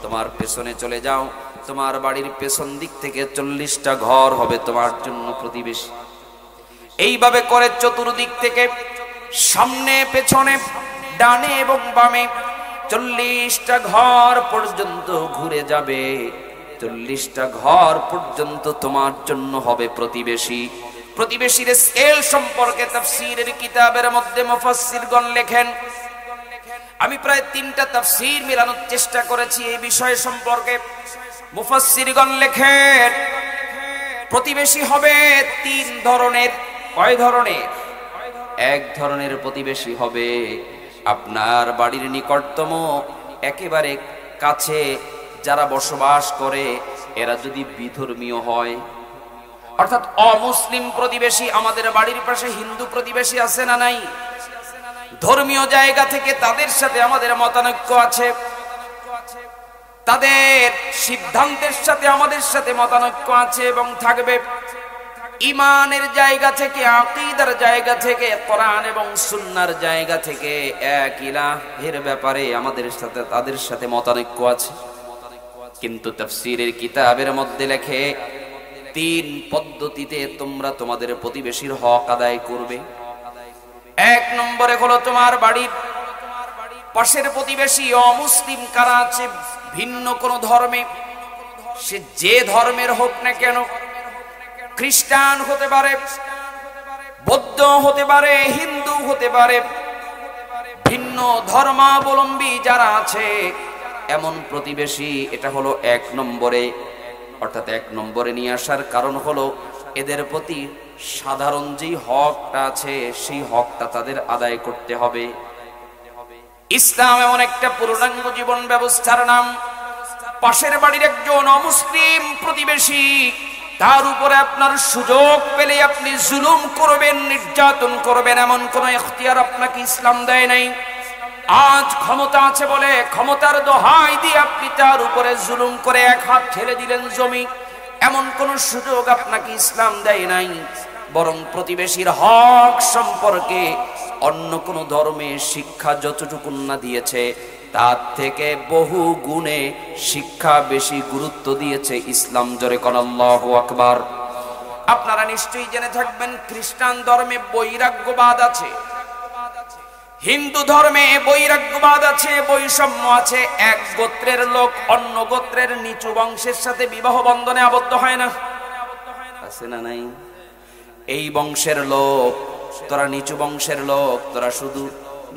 তোমার পেছনে চলে যাও, তোমার বাড়ির পেছন দিক থেকে 40টা ঘর হবে তোমার জন্য প্রতিবেশী। এইভাবে করে চতুর্দিক থেকে সামনে পেছনে ডানে এবং বামে 40টা ঘর পর্যন্ত ঘুরে যাবে। 40টা ঘর পর্যন্ত তোমার জন্য হবে প্রতিবেশী। প্রতিবেশীর স্কেল সম্পর্কে তাফসীরের কিতাবের মধ্যে মুফাসসিরগণ লেখেন, আমি প্রায় 3টা তাফসীর মেলানোর চেষ্টা করেছি এই বিষয় সম্পর্কে। মুফাসসিরগণ লেখেন প্রতিবেশী হবে 3 ধরনের। কয় ধরনের? এক ধরনের প্রতিবেশী হবে আপনার বাড়ির নিকটতম একেবারে কাছে যারা বসবাস করে এরা যদি বিধর্মীয় হয়, অর্থাৎ অমুসলিম প্রতিবেশী। আমাদের বাড়ির পাশে হিন্দু প্রতিবেশী আছে না নাই? ধর্মীয় জায়গা থেকে তাদের সাথে আমাদের মতানৈক্য আছে, তাদের সিদ্ধান্তের সাথে আমাদের সাথে মতানৈক্য আছে এবং থাকবে। ঈমানের জায়গা থেকে, আকীদার জায়গা থেকে, কোরআন এবং সুন্নাহর জায়গা থেকে এক ইলাহের ব্যাপারে আমাদের সাথে তাদের সাথে মতানৈক্য আছে। কিন্তু তাফসীরের কিতাবের মধ্যে লেখে 3 পদ্ধতিতে তোমরা তোমাদের প্রতিবেশীর হক আদায় করবে। 1 নম্বরে হলো তোমার বাড়ির পাশের প্রতিবেশী অমুসলিম কারা আছে, ভিন্ন কোন ধর্মে, সে যে ধর্মের হোক না কেন, খ্রিস্টান হতে পারে, বৌদ্ধ হতে পারে, হিন্দু হতে পারে, ভিন্ন ধর্মাবলম্বী যারা আছে এমন প্রতিবেশী, এটা হলো 1 নম্বরে। অর্থাৎ 1 নম্বরে নিয়ে আসার কারণ হলো এদের প্রতি সাধারণ যেই হকটা আছে সেই হকটা তাদের আদায় করতে হবে। ইসলাম এমন একটা পূর্ণাঙ্গ জীবন ব্যবস্থার নাম, পাশের বাড়ির একজন অমুসলিম প্রতিবেশী, তার উপরে আপনার সুযোগ পেলে আপনি জুলুম করবেন, নির্যাতন করবেন, এমন কোন ইখতিয়ার আপনাকে ইসলাম দেয় নাই। আজ ক্ষমতা আছে বলে ক্ষমতার দোহাই দিয়ে আপনি তার উপরে জুলুম করে 1 হাত ঠেলে দিলেন জমি, এমন কোন সুযোগ আপনাকে ইসলাম দেয় নাই। বরং প্রতিবেশীর হক সম্পর্কে অন্য কোন ধর্মে শিক্ষা যতটুকু না দিয়েছে তার থেকে বহু গুণে শিক্ষা বেশি গুরুত্ব দিয়েছে ইসলাম। জোরে কোন আল্লাহু আকবার। আপনারা নিশ্চয়ই জেনে থাকবেন খ্রিস্টান ধর্মে বৈরাগ্যবাদ আছে, হিন্দু ধর্মে বৈরাগ্যবাদ আছে, বৈষম্য আছে। এক গোত্রের লোক অন্য গোত্রের নিচু বংশের সাথে বিবাহ বন্ধনে আবদ্ধ হয় না, আছে না নাই? এই বংশের লোক, তোরা নিচু বংশের লোক, তোরা শুধু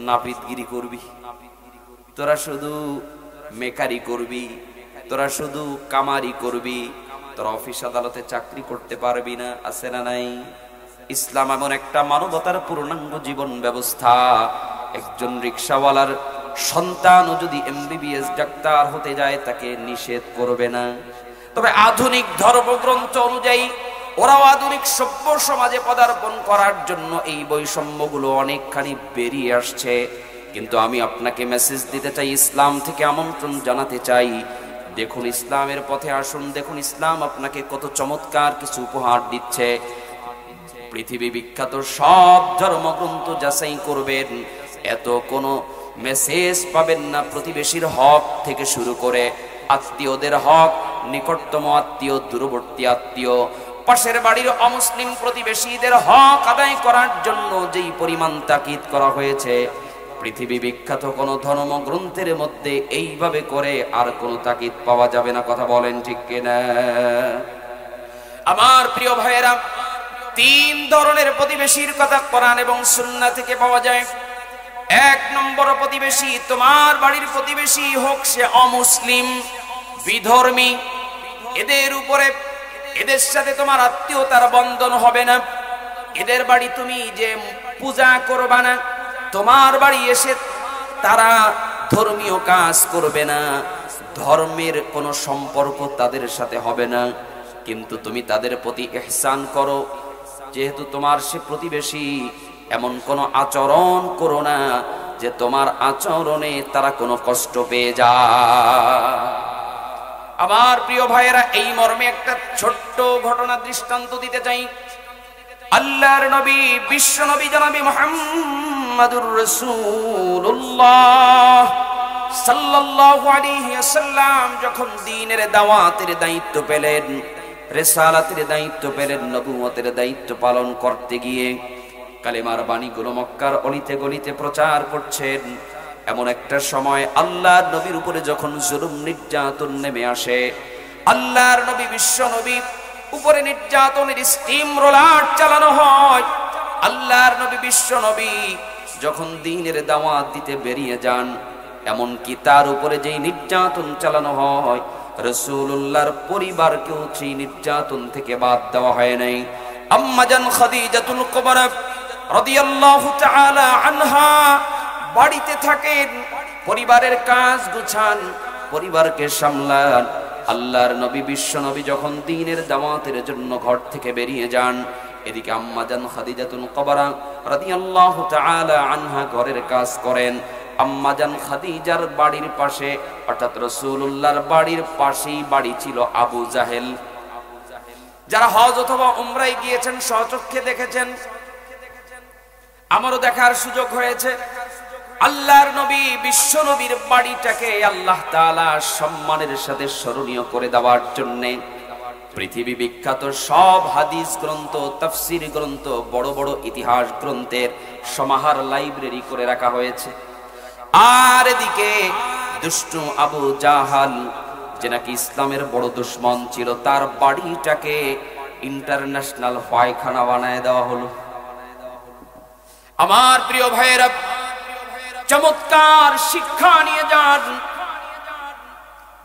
নাপিতগিরি করবি, তোরা শুধু মেকারি করবি, তোরা শুধু কামারি করবি, তোরা অফিস আদালতে চাকরি করতে পারবি না। আছে না নাই? ইসলাম এমন একটা মানবতার পূর্ণাঙ্গ জীবন ব্যবস্থা, একজন রিকশাওয়ালার সন্তানও যদি এমবিবিএস ডাক্তার হতে যায় তাকে নিষেধ করবে না। তবে আধুনিক ধর্মগ্রন্থ অনুযায়ী ওরাও আধুনিক সভ্য সমাজে পদার্পণ করার জন্য এই বৈষম্যগুলো অনেকখানি বেরিয়ে আসছে। কিন্তু আমি আপনাকে মেসেজ দিতে চাই, ইসলাম থেকে আমন্ত্রণ জানাতে চাই, দেখুন ইসলামের পথে আসুন। দেখুন ইসলাম আপনাকে কত চমৎকার কিছু উপহার দিচ্ছে। পৃথিবী বিখ্যাত সব ধর্মগ্রন্থ যাচাই করবেন, এত কোনো মেসেজ পাবেন না প্রতিবেশীর হক থেকে শুরু করে আত্মীয়দের হক, নিকটতম আত্মীয়, দূরবর্তী আত্মীয়, পাশের বাড়ির অমুসলিম প্রতিবেশীদের হক আদায় করার জন্য যেই পরিমাণ তাকিদ করা হয়েছে, পৃথিবী বিখ্যাত কোন ধর্মগ্রন্থের মধ্যে এইভাবে করে আর কোন তাকিদ পাওয়া যাবে না। কথা বলেন ঠিক কিনা? আমার প্রিয় ভাইয়েরা, 3 ধরনের প্রতিবেশীর কথা কোরআন এবং সুন্নাহ থেকে পাওয়া যায়। 1 নম্বর প্রতিবেশী, তোমার বাড়ির প্রতিবেশী হোক সে অমুসলিম, বিধর্মী, এদের সাথে তোমার আত্মীয়তার বন্ধন হবে না। এদের বাড়ি তুমি যে পূজা করবা না, তোমার বাড়ি এসে তারা ধর্মীয় কাজ করবে না, ধর্মের কোনো সম্পর্ক তাদের সাথে হবে না। কিন্তু তুমি তাদের প্রতি ইহসান করো, যেহেতু তোমার সে প্রতিবেশী, এমন কোনো আচরণ করো না যে তোমার আচরণে তারা কোনো কষ্ট পেয়ে যায়। আমার প্রিয় ভাইয়েরা, এই মর্মে একটা ছোট্ট ঘটনা দৃষ্টান্ত দিতে চাই। আল্লাহর নবী, বিশ্ব নবী জনাবে মুহাম্মাদুর রাসূলুল্লাহ সাল্লাল্লাহু আলাইহি ওয়াসাল্লাম যখন দ্বীনের দাওয়াতের দায়িত্ব পেলেন, রিসালাতের দায়িত্ব পেলেন, নবুয়তের দায়িত্ব পালন করতে গিয়ে কালেমার বাণীগুলো মক্কার অলিতে গলিতে প্রচার করছেন। এমন একটা সময় আল্লাহর নবীর উপরে যখন জুলুম নির্যাতন নেমে আসে, আল্লাহর নবী বিশ্ব নবী উপরে নির্যাতনের স্টিম রোলার চালানো হয়। আল্লাহর নবী বিশ্ব নবী যখন দ্বীনের দাওয়াত দিতে বেরিয়ে যান, এমন কি তার উপরে যেই নির্যাতন চালানো হয়, রাসূলুল্লাহর পরিবারকেও সেই নির্যাতন থেকে বাদ দেওয়া হয় নাই। আম্মা জান খাদিজাতুল কুবরা রাদিয়াল্লাহু তাআলা আনহা বাড়িতে থাকেন, পরিবারের কাজ গুছান, পরিবারকে সামলান। আল্লাহর নবী বিশ্ব নবী যখন দ্বীনের দাওয়াতের জন্য ঘর থেকে বেরিয়ে যান, এদিকে আম্মা জান খাদিজাতুল কুবরা রাদিয়াল্লাহু তাআলা আনহা ঘরের কাজ করেন। আম্মা জান খাদিজার বাড়ির পাশে, অর্থাৎ রাসূলুল্লাহর বাড়ির পাশেই বাড়ি ছিল আবু জাহেল। যারা হজ অথবা উমরায় গিয়েছেন স্বচক্ষে দেখেছেন, আমারও দেখার সুযোগ হয়েছে। আল্লাহর নবী বিশ্ব নবীর বাড়িটাকে আল্লাহ তাআলা সম্মানের সাথে স্মরণীয় করে দেওয়ার জন্য পৃথিবী বিখ্যাত সব হাদিস গ্রন্থ, তাফসীর গ্রন্থ, বড় বড় ইতিহাস গ্রন্থের সমাহার লাইব্রেরি করে রাখা হয়েছে। আর এদিকে দুষ্ট আবু জাহাল, যে নাকি ইসলামের বড় দুশমন ছিল, তার বাড়িটাকে ইন্টারন্যাশনাল পায়খানা বানায় দেওয়া হলো। আমার প্রিয় ভাইয়েরা, চমৎকার শিক্ষা নিয়ে যান।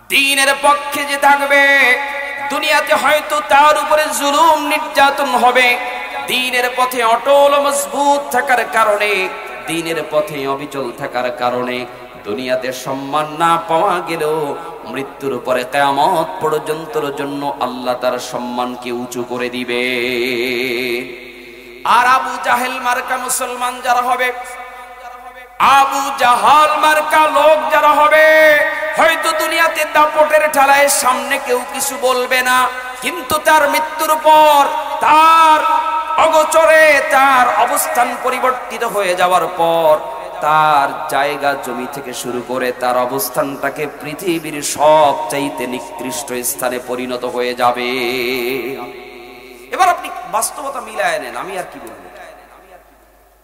দ্বীনের পক্ষে যে থাকবে, দুনিয়াতে হয়তো তার উপরে জুলুম নির্যাতন হবে, দ্বীনের পথে অটল মজবুত থাকার কারণে, দ্বীনের পথে অবিচল থাকার কারণে দুনিয়াতে সম্মান না পাওয়া গেলেও মৃত্যুর পরে কিয়ামত পর্যন্তর জন্য আল্লাহ তার সম্মানকে উঁচু করে দিবে। আর আবু জাহেল মার্কা মুসলমান যারা হবে, আবু জাহাল মার্কা লোক যারা হবে, হয়তো দুনিয়াতে দাপটের ঠেলায় সামনে কেউ কিছু বলবে না, কিন্তু তার মৃত্যুর পর, তার অগোচরে তার অবস্থান পরিবর্তিত হয়ে যাওয়ার পর, তার জায়গা জমি থেকে শুরু করে তার অবস্থানটাকে পৃথিবীর সবচাইতে নিকৃষ্ট স্থানে পরিণত হয়ে যাবে। এবার আপনি বাস্তবতা মিলায় নেন, আমি আর কি বলবো।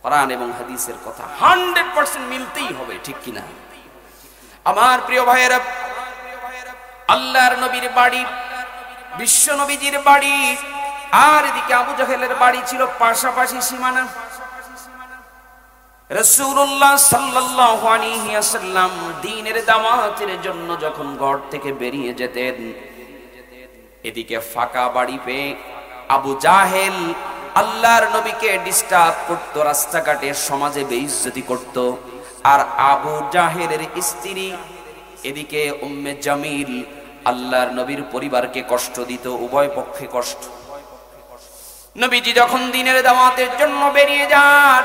কোরআন এবং হাদিসের কথা 100% মিলতেই হবে, ঠিক কিনা? আমার প্রিয় ভাইয়েরা, আল্লাহর নবীর বাড়ি, বিশ্ব নবীজির বাড়ি আর এদিকে আবু জাহেলের বাড়ি ছিল পাশাপাশি সীমানা। রাসূলুল্লাহ সাল্লাল্লাহু আলাইহি ওয়াসাল্লাম দ্বীনের দাওয়াতের জন্য যখন ঘর থেকে বেরিয়ে যেতেন, এদিকে ফাঁকা বাড়ি পেয়ে আবু জাহেল আল্লাহর নবীকে ডিস্টার্ব করত, রাস্তাঘাটে সমাজে বেইজ্জতি করত। আর আবু জাহেলের স্ত্রী এদিকে উম্মে জামিল আল্লাহর নবীর পরিবারকে কষ্ট দিত, উভয় পক্ষে কষ্ট। নবীজি যখন দ্বীনের দাওয়াতের জন্য বেরিয়ে যান,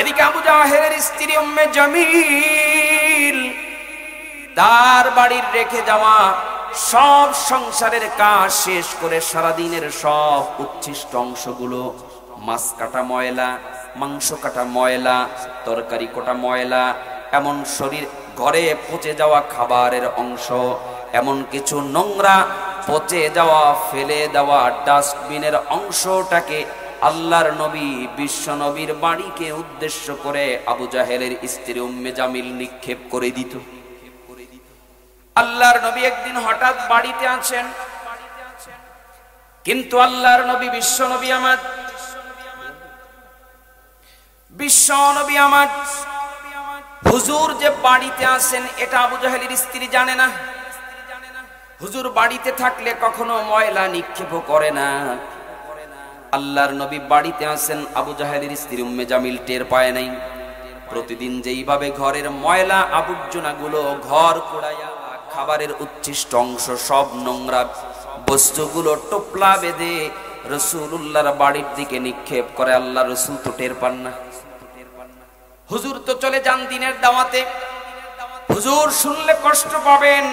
এদিকে আবু জাহেলের স্ত্রী উম্মে জামিল তার বাড়ির রেখে যাওয়া সব সংসারের কাজ শেষ করে সারাদিনের সব উচ্ছিষ্ট অংশগুলো, মাছ কাটা ময়লা, মাংস কাটা ময়লা, তরকারি কোটা ময়লা, এমন শরীর ঘরে পচে যাওয়া খাবারের অংশ, এমন কিছু নোংরা পচে যাওয়া ফেলে দেওয়া ডাস্টবিনের অংশটাকে আল্লাহর নবী বিশ্ব নবীর বাড়িকে উদ্দেশ্য করে আবু জাহেলের স্ত্রী উম্মে জামিল নিক্ষেপ করে দিত। আল্লাহর নবী একদিন হঠাৎ বাড়িতে আছেন, কিন্তু আল্লাহর নবী বিশ্ব নবী আমার হুজুর যে বাড়িতে আছেন এটা আবু জাহেলের স্ত্রী জানে না। হুজুর বাড়িতে থাকলে কখনো ময়লা নিক্ষেপ করে না। আল্লাহর নবী বাড়িতে আছেন, আবু জাহেলের স্ত্রী উম্মে জামিল টের পায় নাই। প্রতিদিন যেইভাবে ঘরের ময়লা আবর্জনা গুলো ঘর কুড়াইয়া খাবারের উচ্ছিষ্ট অংশ সব নোংরা বস্তুগুলো টোপলা বেঁধে রাসূলুল্লাহর বাড়ির দিকে নিক্ষেপ করে, আল্লাহ রাসূল তো টের পান না। হুজুর তো চলে যান দ্বীনের দাওয়াতে, হুজুর শুনলে কষ্ট পাবেন,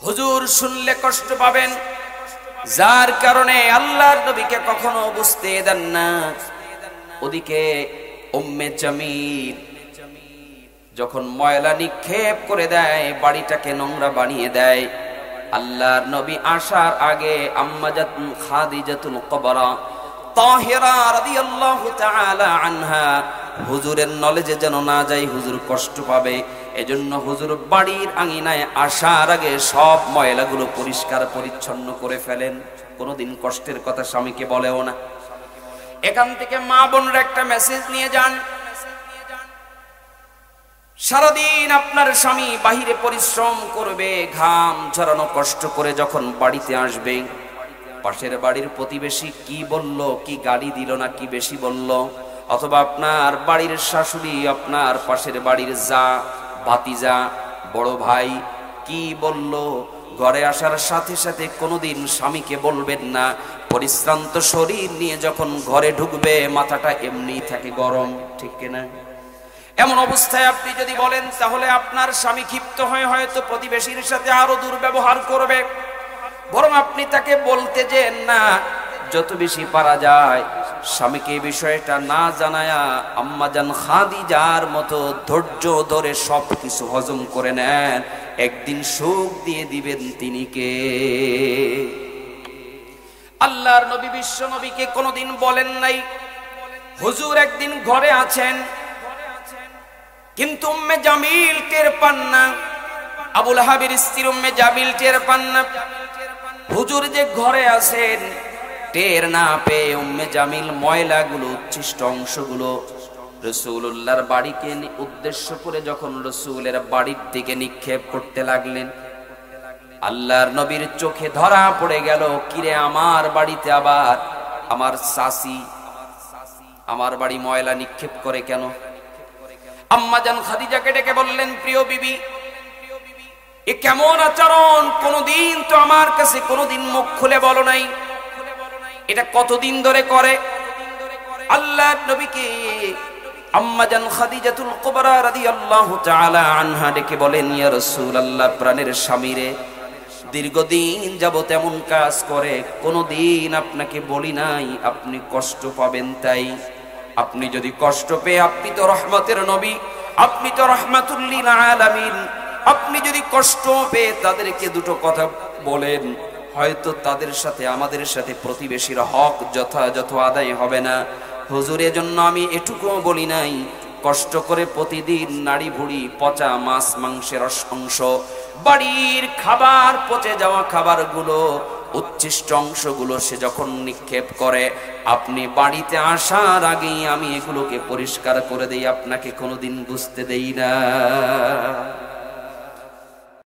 হুজুর শুনলে কষ্ট পাবেন, যার কারণে আল্লাহর নবীকে কখনো বুঝতে দেন না। ওদিকে উম্মে জামিল যখন ময়লা নিক্ষেপ করে দেয়, বাড়িটাকে নোংরা বানিয়ে দেয়, আল্লাহর নবী আসার আগে আম্মাজাতুল খাদিজাতুল কুবরা তাহিরা রাদিয়াল্লাহু তাআলা আনহা হুজুরের নলেজে যেন না যায়, হুজুর কষ্ট পাবে, এজন্য হুজুর বাড়ির আঙিনায় আসার আগে সব ময়লাগুলো পরিষ্কার পরিচ্ছন্ন করে ফেলেন। কোনোদিন কষ্টের কথা স্বামীকে বলেও না। এখান থেকে মা বোনরা একটা মেসেজ নিয়ে যান, সারাদিন আপনার স্বামী বাহিরে পরিশ্রম করবে, ঘাম ঝরানো কষ্ট করে যখন বাড়িতে আসবে, পাশের বাড়ির প্রতিবেশী কি বলল, কি গালি দিল না কি বেশি বলল, অথবা আপনার বাড়ির শাশুড়ি, আপনার পাশের বাড়ির যা ভাতিজা বড় ভাই কি বলল, ঘরে আসার সাথে সাথে কোনোদিন স্বামীকে বলবেন না। পরিশ্রান্ত শরীর নিয়ে যখন ঘরে ঢুকবে মাথাটা এমনি থাকে গরম, ঠিক কিনা? এমন অবস্থায় আপনি যদি বলেন, তাহলে আপনার স্বামী ক্ষিপ্ত হয়ে হয়তো প্রতিবেশীর সাথে আরো দুর্ব্যবহার করবে। বরং আপনি তাকে বলতে যেন না, যত বেশি পারা যায় স্বামীকে এই বিষয়টা না জানায়া আম্মাজান খাদিজার মতো ধৈর্য ধরে সবকিছু হজম করে নেন, একদিন সুখ দিয়ে দিবেন তিনি কে? আল্লাহর নবী বিশ্ব নবীকে কোনোদিন বলেন নাই হুজুর একদিন ঘরে আছেন, কিন্তু উম্মে জামিল টের পান না, আবুল হাবির স্ত্রী উম্মে জামিল টের পান না। হুজুর যে ঘরে আছেন টের না পেয়ে উম্মে জামিল ময়লাগুলো উচ্ছিষ্ট অংশগুলো রাসূলুল্লাহর বাড়িকে উদ্দেশ্য করে যখন রাসূলের বাড়ির দিকে নিক্ষেপ করতে লাগলেন, আল্লাহর নবীর চোখে ধরা পড়ে গেল, কিরে আমার বাড়িতে আবার আমার শাশি আমার বাড়ি ময়লা নিক্ষেপ করে কেন? আম্মাজান খাদিজাকে ডেকে বললেন, প্রিয় বিবি, এ কেমন আচরণ? কোনদিন তো আমার কাছে কোনদিন মুখ খুলে বলো নাই, এটা কতদিন ধরে করে? আল্লাহর নবীকে আম্মাজান খাদিজাতুল কুবরা রাদিয়াল্লাহু তাআলা আনহা ডেকে বলেন, ইয়া রাসূলুল্লাহ, প্রাণের স্বামীরে দীর্ঘদিন যাবত এমন কাজ করে, কোনদিন আপনাকে বলি নাই আপনি কষ্ট পাবেন, তাই আপনি যদি কষ্ট পেয়ে, আপনি তো রহমতের নবী, আপনি তো রাহমাতুল লিল আলামিন, আপনি যদি কষ্ট পেয়ে তাদেরকে দুটো কথা বলেন, হয়তো তাদের সাথে আমাদের সাথে প্রতিবেশীর হক যথাযথ আদায় হবে না। হুজুর, এজন্য আমি এটুকুও বলি নাই, কষ্ট করে প্রতিদিন নাড়ি ভুড়ি পচা মাছ মাংসের অংশ, বাড়ির খাবার পচে যাওয়া খাবারগুলো উচ্ছিষ্ট অংশগুলো সে যখন নিক্ষেপ করে, আপনি বাড়িতে আসার আগেই আমি এগুলোকে পরিষ্কার করে দেই, আপনাকে কোনোদিন বুঝতে দেই না।